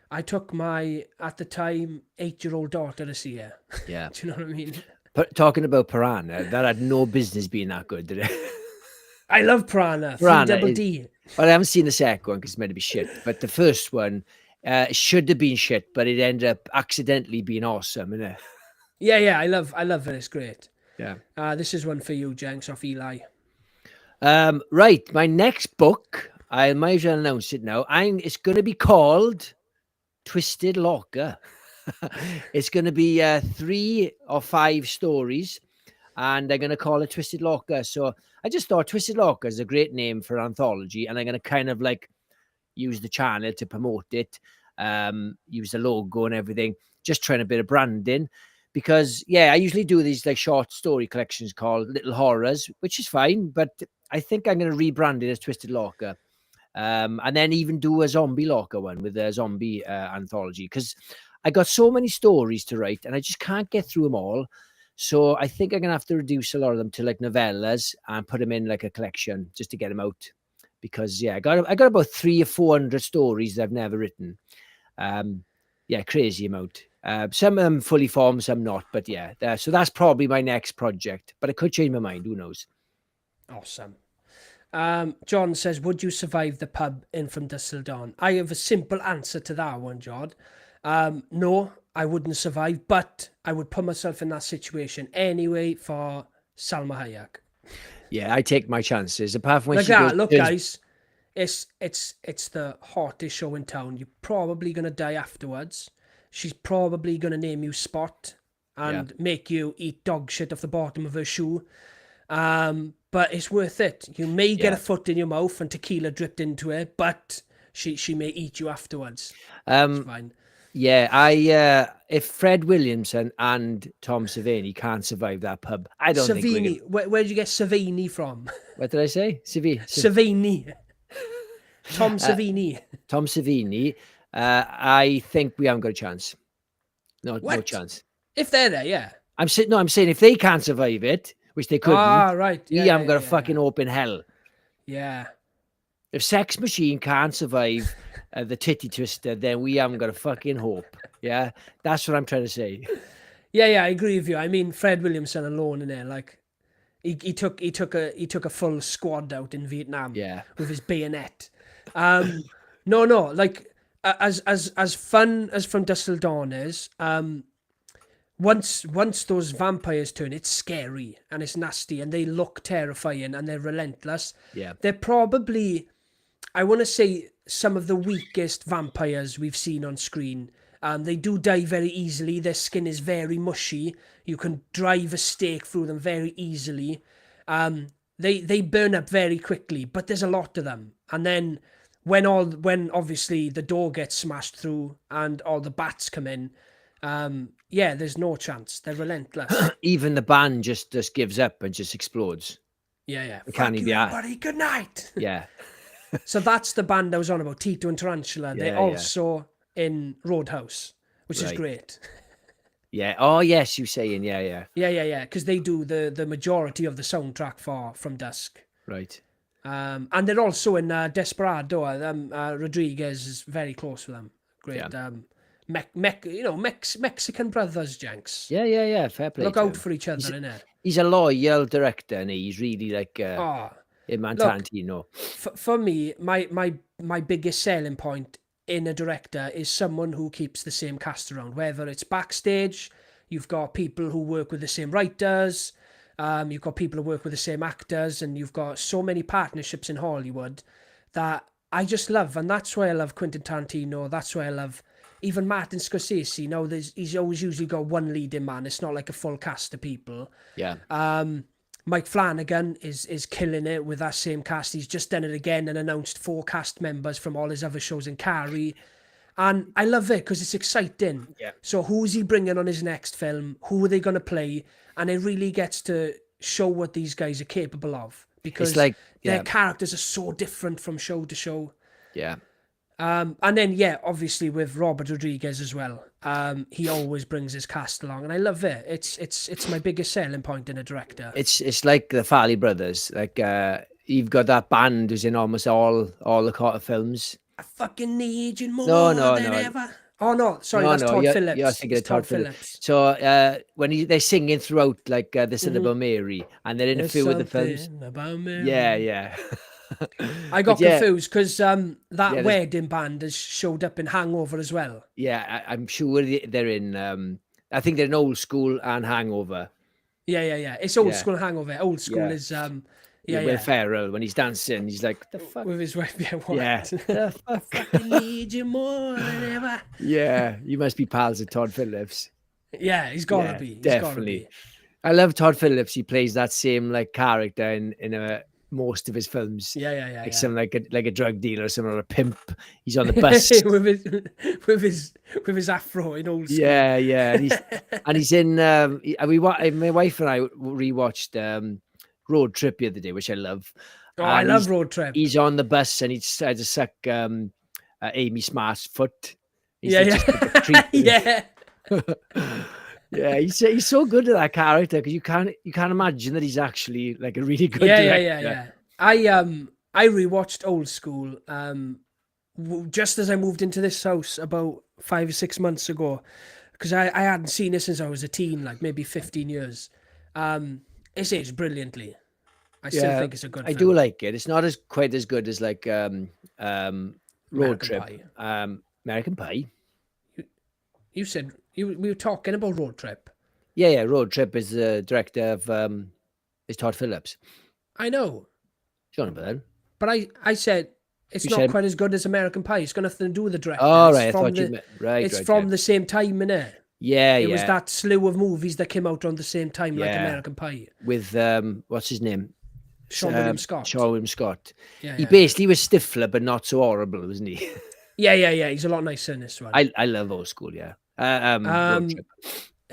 Speaker 3: I took my, at the time, 8-year-old daughter to see it.
Speaker 2: Yeah.
Speaker 3: Do you know what I mean?
Speaker 2: But talking about Piranha, that had no business being that good, did it?
Speaker 3: I love Piranha. Double D.
Speaker 2: Well, I haven't seen the second one because it's meant to be shit. But the first one should have been shit, but it ended up accidentally being awesome, innit?
Speaker 3: Yeah. I love it. It's great.
Speaker 2: Yeah.
Speaker 3: This is one for you, Jenks, off Eli.
Speaker 2: Right. My next book, I might as well announce it now. It's going to be called Twisted Locker. It's going to be 3 or 5 stories, and they're going to call it Twisted Locker. So I just thought Twisted Locker is a great name for an anthology, and I'm going to kind of like use the channel to promote it, use the logo and everything, just trying a bit of branding. Because, I usually do these like short story collections called Little Horrors, which is fine, but I think I'm going to rebrand it as Twisted Locker. And then even do a zombie locker one with a zombie anthology, because I got so many stories to write and I just can't get through them all. So I think I'm going to have to reduce a lot of them to like novellas and put them in like a collection just to get them out. Because, I got about 300 or 400 stories that I've never written. Crazy amount. Some of them fully formed, some not. But so that's probably my next project. But I could change my mind. Who knows?
Speaker 3: Awesome. John says, would you survive the pub in From Dusk Till Dawn? I have a simple answer to that one, John. No, I wouldn't survive, but I would put myself in that situation anyway for Salma Hayek.
Speaker 2: Yeah, I take my chances. Apart from when
Speaker 3: guys, it's the hottest show in town. You're probably gonna die afterwards. She's probably gonna name you Spot and make you eat dog shit off the bottom of her shoe. But it's worth it. You may get a foot in your mouth and tequila dripped into it, but she may eat you afterwards. It's fine.
Speaker 2: Yeah, if Fred Williamson and Tom Savini can't survive that pub, I don't think
Speaker 3: Savini. Where did you get Savini from?
Speaker 2: What did I say?
Speaker 3: Savini. Tom Savini.
Speaker 2: Tom Savini. I think we haven't got a chance. No chance.
Speaker 3: If they're there, yeah.
Speaker 2: I'm saying if they can't survive it, which they couldn't.
Speaker 3: Right.
Speaker 2: We haven't got a fucking open hell.
Speaker 3: Yeah.
Speaker 2: If Sex Machine can't survive the titty twister, then we haven't got a fucking hope. Yeah, that's what I'm trying to say.
Speaker 3: Yeah, I agree with you. I mean, Fred Williamson alone in there, like he took a full squad out in Vietnam.
Speaker 2: Yeah,
Speaker 3: with his bayonet. No, like as fun as From Dusk Till Dawn is, once those vampires turn, it's scary and it's nasty and they look terrifying and they're relentless.
Speaker 2: Yeah,
Speaker 3: they're probably, I want to say, some of the weakest vampires we've seen on screen. They do die very easily. Their skin is very mushy. You can drive a stake through them very easily. They burn up very quickly, but there's a lot of them. And then when obviously the door gets smashed through and all the bats come in, there's no chance. They're relentless.
Speaker 2: Even the band just gives up and just explodes.
Speaker 3: Yeah.
Speaker 2: Can't
Speaker 3: Fuck you, everybody. Good night.
Speaker 2: Yeah.
Speaker 3: So that's the band I was on about, Tito and Tarantula. They're also in Roadhouse, which is great.
Speaker 2: Yeah. Oh, yes, you're saying. Yeah.
Speaker 3: Yeah. Because they do the majority of the soundtrack for From Dusk.
Speaker 2: Right.
Speaker 3: And they're also in Desperado. Rodriguez is very close with them. Great. Mexican brothers, Jenks.
Speaker 2: Yeah. Fair play.
Speaker 3: Look out for each other, innit?
Speaker 2: He's a loyal director, and he's really like Tarantino.
Speaker 3: For me, my biggest selling point in a director is someone who keeps the same cast around. Whether it's backstage, you've got people who work with the same writers, you've got people who work with the same actors, and you've got so many partnerships in Hollywood that I just love, and that's why I love Quentin Tarantino. That's why I love even Martin Scorsese. You know, he's always usually got one leading man. It's not like a full cast of people.
Speaker 2: Yeah.
Speaker 3: Mike Flanagan is killing it with that same cast. He's just done it again and announced 4 cast members from all his other shows in Carrie. And I love it because it's exciting.
Speaker 2: Yeah.
Speaker 3: So who's he bringing on his next film? Who are they going to play? And it really gets to show what these guys are capable of. Because their characters are so different from show to show.
Speaker 2: Yeah.
Speaker 3: And then, obviously with Robert Rodriguez as well. He always brings his cast along, and I love it. It's my biggest selling point in a director.
Speaker 2: It's like the Farley brothers. Like you've got that band who's in almost all the Carter films.
Speaker 3: I fucking need you more than ever. Oh no, sorry, that's Todd Phillips.
Speaker 2: You're thinking of Todd Phillips. So when they're singing throughout, like this is about Mary, and they're in a few of the films.
Speaker 3: About Mary.
Speaker 2: Yeah.
Speaker 3: I got confused because that wedding band has showed up in Hangover as well.
Speaker 2: Yeah, I'm sure they're in. I think they're in Old School and Hangover.
Speaker 3: Yeah. It's Old School and Hangover. Old School is
Speaker 2: Will Ferrell, when he's dancing, he's like, the fuck?
Speaker 3: With his wife, what?
Speaker 2: Yeah.
Speaker 3: The fuck? I fucking need you more than ever.
Speaker 2: Yeah, you must be pals with Todd Phillips.
Speaker 3: Yeah, he's gotta be.
Speaker 2: Definitely. I love Todd Phillips. He plays that same like character in most of his films.
Speaker 3: Yeah.
Speaker 2: Like some like a drug dealer or something, or a pimp. He's on the bus
Speaker 3: with his afro in Old School.
Speaker 2: Yeah. And he's in. My wife and I rewatched Road Trip the other day, which I love.
Speaker 3: Oh, I love Road Trip.
Speaker 2: He's on the bus and he decided to suck Amy Smart's foot.
Speaker 3: Yeah.
Speaker 2: Yeah, he's so good at that character because you can't imagine that he's actually like a really good director.
Speaker 3: Yeah. I rewatched Old School just as I moved into this house about 5 or 6 months ago because I hadn't seen it since I was a teen, like maybe 15 years. It's aged brilliantly. I still think it's a good film.
Speaker 2: I do like it. It's not quite as good as like Road Trip. American Pie.
Speaker 3: You said we were talking about Road Trip.
Speaker 2: Yeah. Road Trip is the director of is Todd Phillips.
Speaker 3: I know.
Speaker 2: John Byrne.
Speaker 3: But I said It's
Speaker 2: You
Speaker 3: not
Speaker 2: said-
Speaker 3: quite as good as American Pie. It's got nothing to do with the director.
Speaker 2: Oh,
Speaker 3: It's
Speaker 2: right. I
Speaker 3: from
Speaker 2: thought you
Speaker 3: the-
Speaker 2: meant... Right,
Speaker 3: It's
Speaker 2: right,
Speaker 3: from
Speaker 2: yeah.
Speaker 3: the same time, innit?
Speaker 2: Yeah,
Speaker 3: It was that slew of movies that came out around the same time, like
Speaker 2: Yeah.
Speaker 3: American Pie.
Speaker 2: With, what's his name?
Speaker 3: Sean William Scott.
Speaker 2: Sean William Scott.
Speaker 3: Yeah,
Speaker 2: He
Speaker 3: yeah,
Speaker 2: basically was Stifler, but not so horrible, wasn't he?
Speaker 3: yeah. He's a lot nicer in this one.
Speaker 2: I love old school, yeah. Road Trip.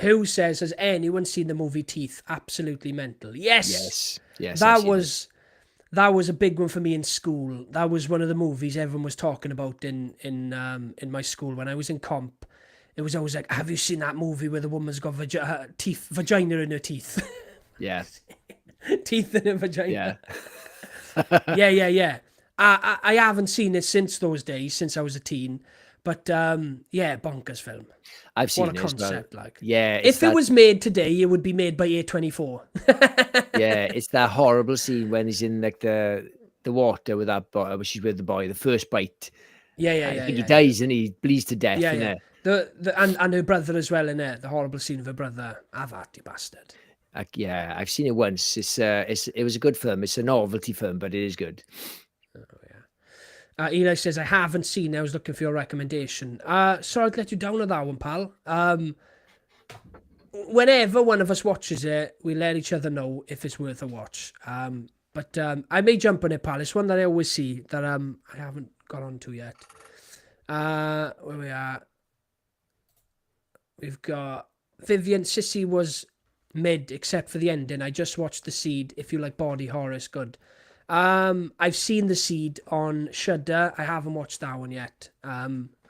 Speaker 3: Who says, has anyone seen the movie Teeth? Absolutely mental. Yes.
Speaker 2: Yes.
Speaker 3: That
Speaker 2: I've seen it.
Speaker 3: that was a big one for me in school. That was one of the movies everyone was talking about in my school when I was in comp. It was always like, have you seen that movie where the woman's got vagina in her teeth?
Speaker 2: Yeah.
Speaker 3: Teeth in her vagina.
Speaker 2: Yeah.
Speaker 3: Yeah. I haven't seen it since those days, since I was a teen. But yeah, bonkers film.
Speaker 2: I've seen
Speaker 3: What a
Speaker 2: it as well.
Speaker 3: concept, like.
Speaker 2: Yeah.
Speaker 3: If it was made today, it would be made by A24.
Speaker 2: Yeah, it's that horrible scene when he's in like the water with that boy, she's with the boy, the first bite. I think he dies and he bleeds to death.
Speaker 3: Yeah. And her brother as well in there. The horrible scene of her brother. Have at you, bastard.
Speaker 2: Yeah, I've seen it once. It was a good film. It's a novelty film, but it is good.
Speaker 3: Eli says, I haven't seen it. I was looking for your recommendation. Sorry to let you down on that one, pal. Whenever one of us watches it, we let each other know if it's worth a watch. But I may jump on it, pal. It's one that I always see that I haven't got onto yet. Where we are. We've got Vivian. Sissy was mid, except for the ending. I just watched The Seed. If you like body horror, it's good. I've seen The Seed on Shudder. I haven't watched that one yet. I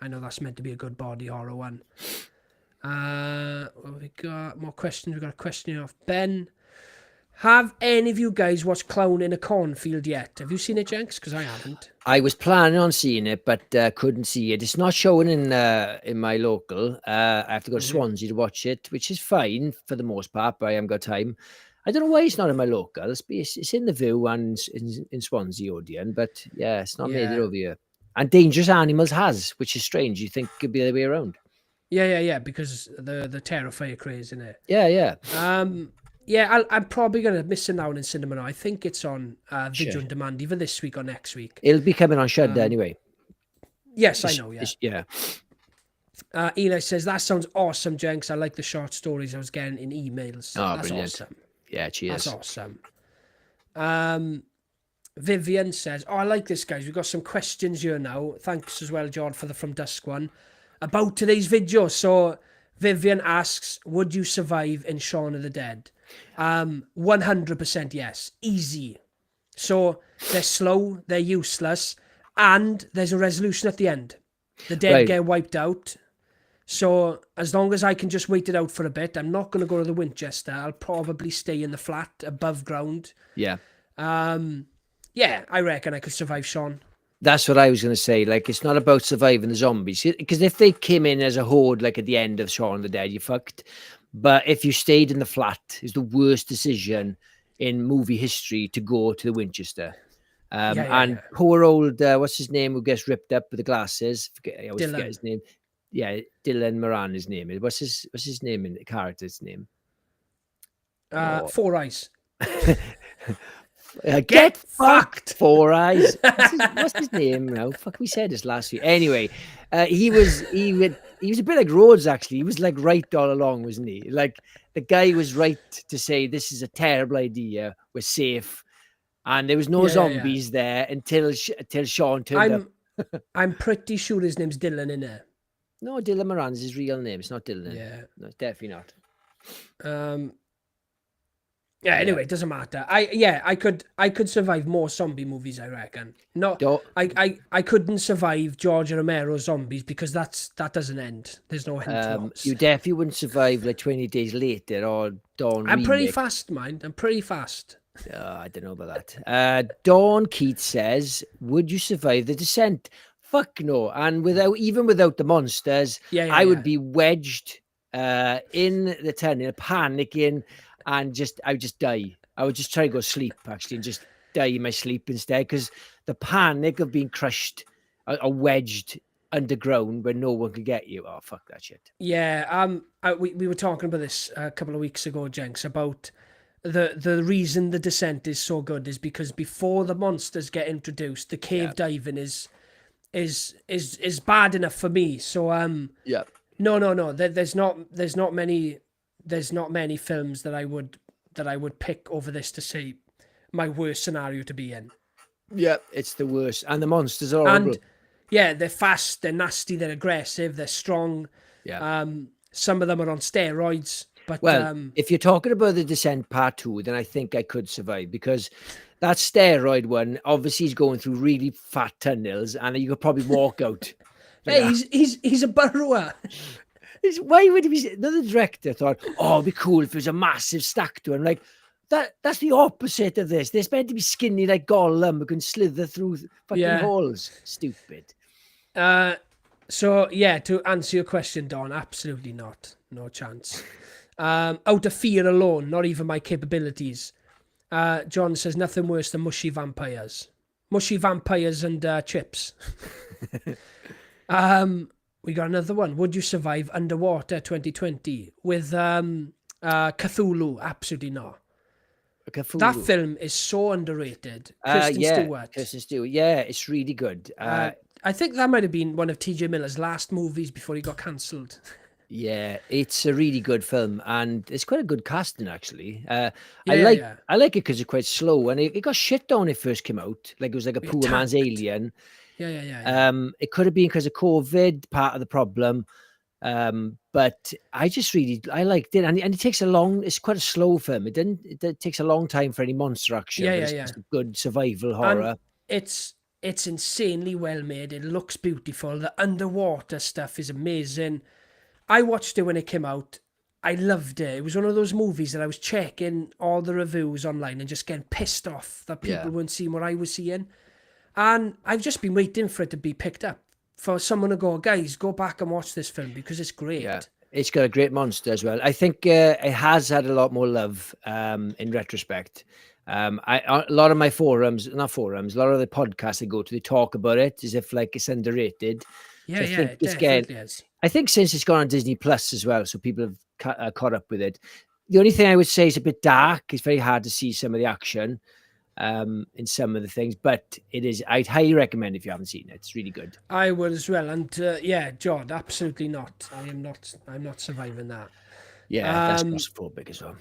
Speaker 3: know that's meant to be a good body horror one. What we got? More questions. We got a question off Ben. Have any of you guys watched Clown in a Cornfield yet? Have you seen it, Jenks? Because I haven't.
Speaker 2: I was planning on seeing it, but couldn't see it. It's not showing in my local. I have to go to Swansea to watch it, which is fine for the most part, but I haven't got time. I don't know why it's not in my local. It's in the View and in Swansea, Odeon, but yeah, it's not made it over here. And Dangerous Animals has, which is strange. You think it could be the other way around.
Speaker 3: Yeah, because the Terrifier craze in it.
Speaker 2: Yeah.
Speaker 3: Yeah, I'm probably going to miss it out in cinema now. I think it's on video on demand either this week or next week.
Speaker 2: It'll be coming on Shudder anyway.
Speaker 3: Yes, I know, yeah.
Speaker 2: Yeah.
Speaker 3: Eli says, that sounds awesome, Jenks. I like the short stories I was getting in emails.
Speaker 2: Oh,
Speaker 3: That's
Speaker 2: brilliant.
Speaker 3: awesome.
Speaker 2: Yeah, cheers.
Speaker 3: That's awesome. Vivian says, I like this, guys. We've got some questions here now. Thanks as well, John, for the From Dusk one. About today's video. So, Vivian asks, would you survive in Shaun of the Dead? 100% yes. Easy. So, they're slow, they're useless, and there's a resolution at the end. The dead get wiped out. So, as long as I can just wait it out for a bit, I'm not going to go to the Winchester. I'll probably stay in the flat above ground.
Speaker 2: Yeah.
Speaker 3: Yeah, I reckon I could survive Shaun.
Speaker 2: That's what I was going to say. Like, it's not about surviving the zombies. Because if they came in as a horde, like at the end of Shaun of the Dead, you're fucked. But if you stayed in the flat, it's the worst decision in movie history to go to the Winchester. And poor old, what's his name, who gets ripped up with the glasses? I always forget his name. Yeah, Dylan Moran, his name is. What's his name in the character's name?
Speaker 3: Four Eyes.
Speaker 2: Get fucked, Four Eyes. What's his name now? Fuck, we said this last week. Anyway, he was a bit like Rhodes, actually. He was like right all along, wasn't he? Like the guy was right to say this is a terrible idea. We're safe, and there was no zombies there until Shaun turned up.
Speaker 3: I'm pretty sure his name's Dylan in there.
Speaker 2: No, Dylan Moran's his real name. It's not Dylan.
Speaker 3: Yeah,
Speaker 2: no, it's definitely not.
Speaker 3: Yeah, anyway, it doesn't matter. I could survive more zombie movies, I reckon. I couldn't survive George Romero's zombies because that doesn't end. There's no end to those.
Speaker 2: You definitely wouldn't survive like 20 Days Later or Dawn.
Speaker 3: I'm pretty fast, mind. I'm pretty fast.
Speaker 2: I don't know about that. Dawn Keats says, would you survive The Descent? Fuck no. And even without the monsters, I would be wedged in the tunnel, panicking. And I would just die. I would just try to go sleep, actually, and just die in my sleep instead. Because the panic of being crushed or wedged underground where no one could get you. Oh, fuck that shit.
Speaker 3: Yeah. We were talking about this a couple of weeks ago, Jenks, about the reason The Descent is so good is because before the monsters get introduced, the cave diving is bad enough for me. So
Speaker 2: Yeah.
Speaker 3: no. There's not many films that I would pick over this to say my worst scenario to be in.
Speaker 2: Yeah, it's the worst. And the monsters are horrible.
Speaker 3: And yeah, they're fast, they're nasty, they're aggressive, they're strong.
Speaker 2: Yeah.
Speaker 3: Some of them are on steroids. But
Speaker 2: Well, if you're talking about The Descent Part 2, then I think I could survive, because that steroid one, obviously he's going through really fat tunnels and you could probably walk out.
Speaker 3: hey, he's a burrower.
Speaker 2: Why would he be? Another director thought, oh, it'd be cool if it was a massive stack to him. Like, that's the opposite of this. They're meant to be skinny like Gollum who can slither through fucking holes. Stupid.
Speaker 3: So yeah, to answer your question, Don, absolutely not. No chance. Out of fear alone, not even my capabilities. John says nothing worse than mushy vampires. Mushy vampires and chips. We got another one. Would you survive underwater 2020 with Cthulhu? Absolutely not.
Speaker 2: Cthulhu.
Speaker 3: That film is so underrated. Kristen Stewart.
Speaker 2: Kristen Stewart. Yeah, it's really good.
Speaker 3: I think that might have been one of TJ Miller's last movies before he got cancelled.
Speaker 2: Yeah, it's a really good film, and it's quite a good casting actually. I like it because it's quite slow, and it got shit down when it first came out. Like it was like a poor man's Alien.
Speaker 3: Yeah.
Speaker 2: It could have been because of COVID, part of the problem. But I just I liked it, and it takes it's quite a slow film. It takes a long time for any monster action. But it's a good survival horror.
Speaker 3: And it's insanely well made. It looks beautiful. The underwater stuff is amazing. I watched it when it came out. I loved it. It was one of those movies that I was checking all the reviews online and just getting pissed off that people weren't seeing what I was seeing. And I've just been waiting for it to be picked up, for someone to go, guys, go back and watch this film because it's great.
Speaker 2: Yeah, it's got a great monster as well. I think it has had a lot more love in retrospect. A lot of my a lot of the podcasts I go to, they talk about it as if like it's underrated.
Speaker 3: Yeah, it definitely is.
Speaker 2: I think since it's gone on Disney Plus as well, so people have caught up with it. The only thing I would say is a bit dark. It's very hard to see some of the action in some of the things, but I'd highly recommend if you haven't seen it. It's really good.
Speaker 3: I would as well. And John, absolutely not. I'm not surviving that.
Speaker 2: Yeah, that's claustrophobic as well.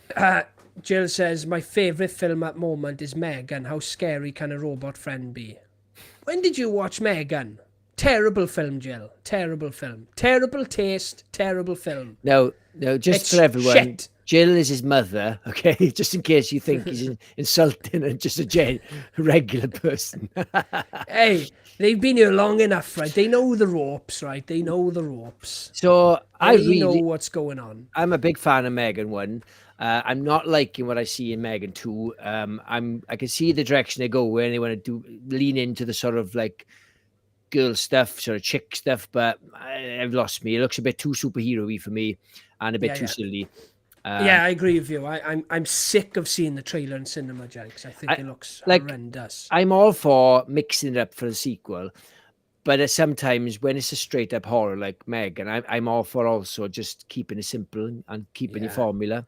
Speaker 3: Jill says, my favourite film at the moment is Megan. How scary can a robot friend be? When did you watch Megan? Terrible film, Jill. Terrible film. Terrible taste. Terrible film.
Speaker 2: No, just for everyone.
Speaker 3: Shit.
Speaker 2: Jill is his mother, okay? Just in case you think he's insulting and just a regular person.
Speaker 3: Hey, they've been here long enough, right? They know the ropes, right? They know the ropes.
Speaker 2: So
Speaker 3: I really know what's going on.
Speaker 2: I'm a big fan of Megan 1. I'm not liking what I see in Megan 2. I can see the direction they go where they want to lean into the sort of like girl stuff, sort of chick stuff, but I've lost me. It looks a bit too superhero-y for me and a bit too silly.
Speaker 3: I agree with you. I'm sick of seeing the trailer in cinema, Jenks. I think it looks horrendous.
Speaker 2: I'm all for mixing it up for the sequel, but sometimes when it's a straight up horror like Megan, I'm all for also just keeping it simple and keeping your formula.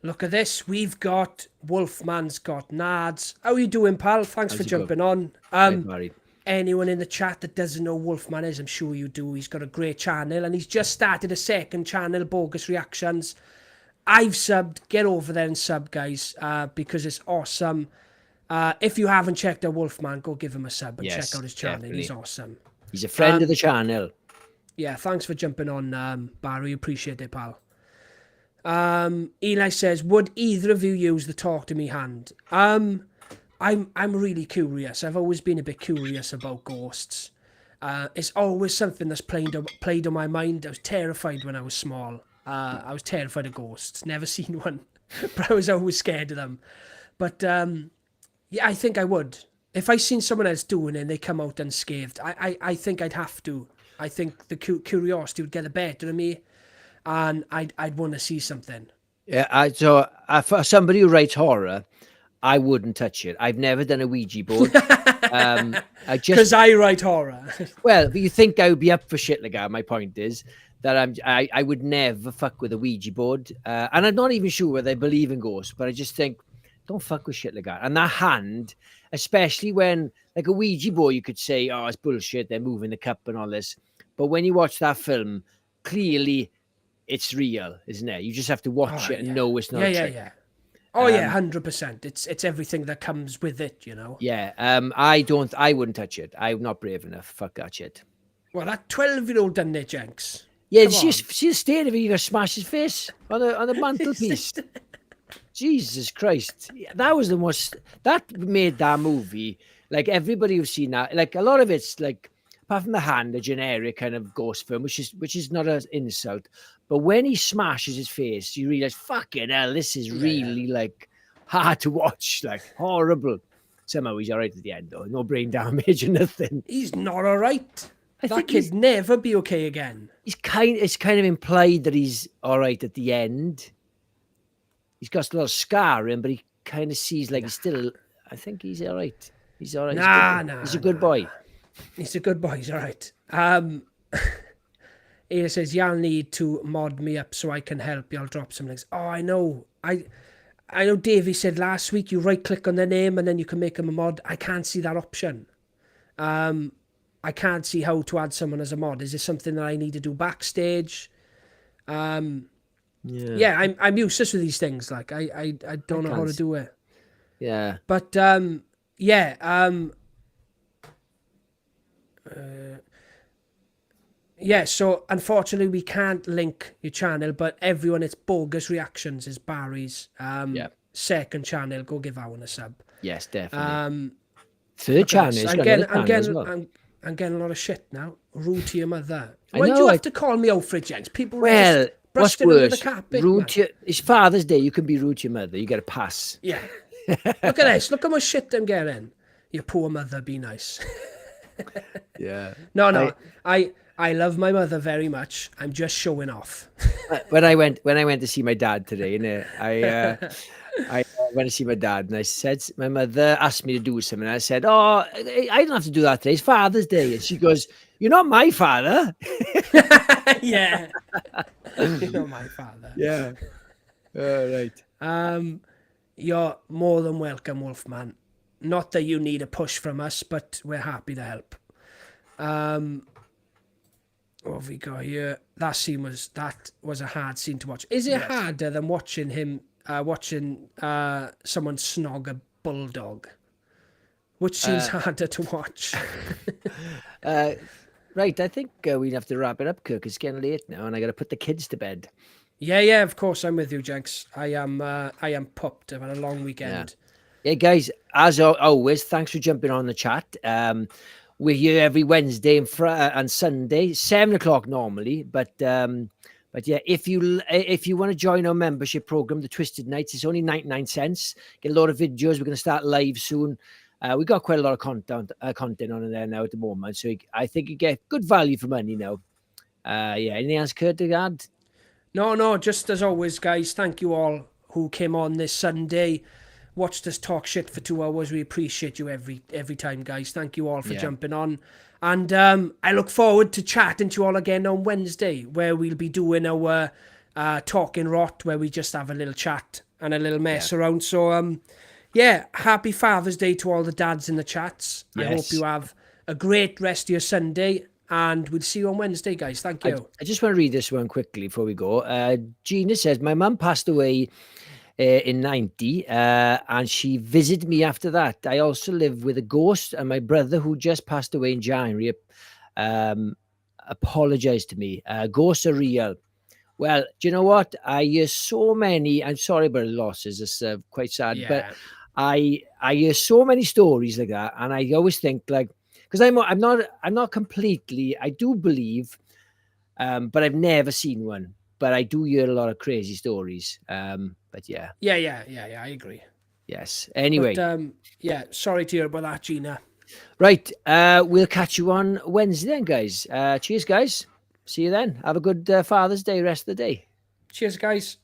Speaker 3: Look at this. We've got Wolfman's got Nads. How are you doing, pal? Thanks for jumping on. Anyone in the chat that doesn't know Wolfman is, I'm sure you do. He's got a great channel and he's just started a second channel, Bogus Reactions. I've subbed. Get over there and sub, guys, because it's awesome. If you haven't checked out Wolfman, go give him a sub and check out his channel. Definitely. He's awesome.
Speaker 2: He's a friend of the channel.
Speaker 3: Yeah, thanks for jumping on, Barry. Appreciate it, pal. Eli says, would either of you use the talk to me hand? I'm really curious. I've always been a bit curious about ghosts. It's always something that's played on my mind. I was terrified when I was small. I was terrified of ghosts. Never seen one, but I was always scared of them. But I think I would. If I seen someone else doing it and they come out unscathed, I think I'd have to. I think the curiosity would get the better of me, and I'd want to see something.
Speaker 2: Yeah, so for somebody who writes horror, I wouldn't touch it. I've never done a Ouija board.
Speaker 3: Because I write horror.
Speaker 2: Well, but you think I would be up for shit like that. My point is that I would never fuck with a Ouija board. And I'm not even sure whether I believe in ghosts, but I just think, don't fuck with shit like that. And that hand, especially when, like a Ouija board, you could say, oh, it's bullshit, they're moving the cup and all this. But when you watch that film, clearly it's real, isn't it? You just have to watch it and know it's not a trick.
Speaker 3: Yeah. Oh, yeah, 100%. It's everything that comes with it, you know?
Speaker 2: Yeah, I wouldn't touch it. I'm not brave enough. Fuck that shit.
Speaker 3: Well, that 12-year-old done it, Jenks.
Speaker 2: Yeah, see the state of it, you got to smash his face on the mantelpiece. Jesus Christ. That was the most, that made that movie, like everybody who's seen that, like a lot of it's like, apart from The Hand, a generic kind of ghost film, which is not an insult. But when he smashes his face, you realize, fucking hell, this is really like hard to watch, like horrible. Somehow he's all right at the end, though. No brain damage or nothing.
Speaker 3: He's not all right. That kid never be okay again.
Speaker 2: It's kind of implied that he's all right at the end. He's got a little scarring, but he kind of sees like he's still. I think he's all right. He's all right. He's a good boy.
Speaker 3: He's a good boy. He's all right. He says, "Y'all need to mod me up so I can help. Y'all drop some links." Oh, I know. I know. Davies said last week you right click on their name and then you can make them a mod. I can't see that option. I can't see how to add someone as a mod. Is this something that I need to do backstage? Yeah, I'm useless with these things. Like I don't know how to do it.
Speaker 2: Yeah.
Speaker 3: But so unfortunately we can't link your channel, but everyone, it's Bogus Reactions is Barry's second channel. Go give that one a sub.
Speaker 2: Yes, definitely. Third channel.
Speaker 3: I'm getting a lot of shit now. Rude to your mother. Why do you have to call me out for it, Jenks? People
Speaker 2: what's worse? Rude to it's Father's Day. You can be rude to your mother. You get a pass.
Speaker 3: Yeah. Look at this. Look how much shit I'm getting. Your poor mother. Be nice.
Speaker 2: Yeah.
Speaker 3: No. I love my mother very much. I'm just showing off.
Speaker 2: when I went to see my dad today, I went to see my dad, and I said, my mother asked me to do something. And I said, "Oh, I don't have to do that today. It's Father's Day." And she goes, "You're not my father."
Speaker 3: Yeah. You're not my father.
Speaker 2: Yeah. Right.
Speaker 3: You're more than welcome, Wolfman. Not that you need a push from us, but we're happy to help. What have we got here? That was a hard scene to watch. Is it harder than watching someone snog a bulldog? Which seems harder to watch?
Speaker 2: Right, I think we'd have to wrap it up, Kirk. It's getting late now, and I got to put the kids to bed.
Speaker 3: Yeah, of course, I'm with you, Jenks. I am pumped. I've had a long weekend.
Speaker 2: Yeah, guys, as always, thanks for jumping on the chat. We're here every Wednesday and Sunday, 7:00 normally. But yeah, if you want to join our membership program, the Twisted Nights, it's only 99 cents. Get a lot of videos. We're going to start live soon. We got quite a lot of content on there now at the moment, so I think you get good value for money now. Anything else, Kurt, to add?
Speaker 3: No, just as always, guys, thank you all who came on this Sunday, watched us talk shit for 2 hours. We appreciate you every time, guys. Thank you all for jumping on. And I look forward to chatting to you all again on Wednesday, where we'll be doing our Talking Rot, where we just have a little chat and a little mess around. So, happy Father's Day to all the dads in the chats. Yes. I hope you have a great rest of your Sunday, and we'll see you on Wednesday, guys. Thank you.
Speaker 2: I just want to read this one quickly before we go. Gina says, my mum passed away in 90, and she visited me after that. I also live with a ghost, and my brother, who just passed away in January, apologized to me. Ghosts are real. Well, do you know what? I hear so many. I'm sorry about the losses. It's quite sad, but I hear so many stories like that, and I always think like, because I'm not completely. I do believe, but I've never seen one. But I do hear a lot of crazy stories. But yeah.
Speaker 3: I agree.
Speaker 2: Yes. Anyway.
Speaker 3: But, sorry to hear about that, Gina.
Speaker 2: Right. We'll catch you on Wednesday then, guys. Cheers, guys. See you then. Have a good Father's Day rest of the day.
Speaker 3: Cheers, guys.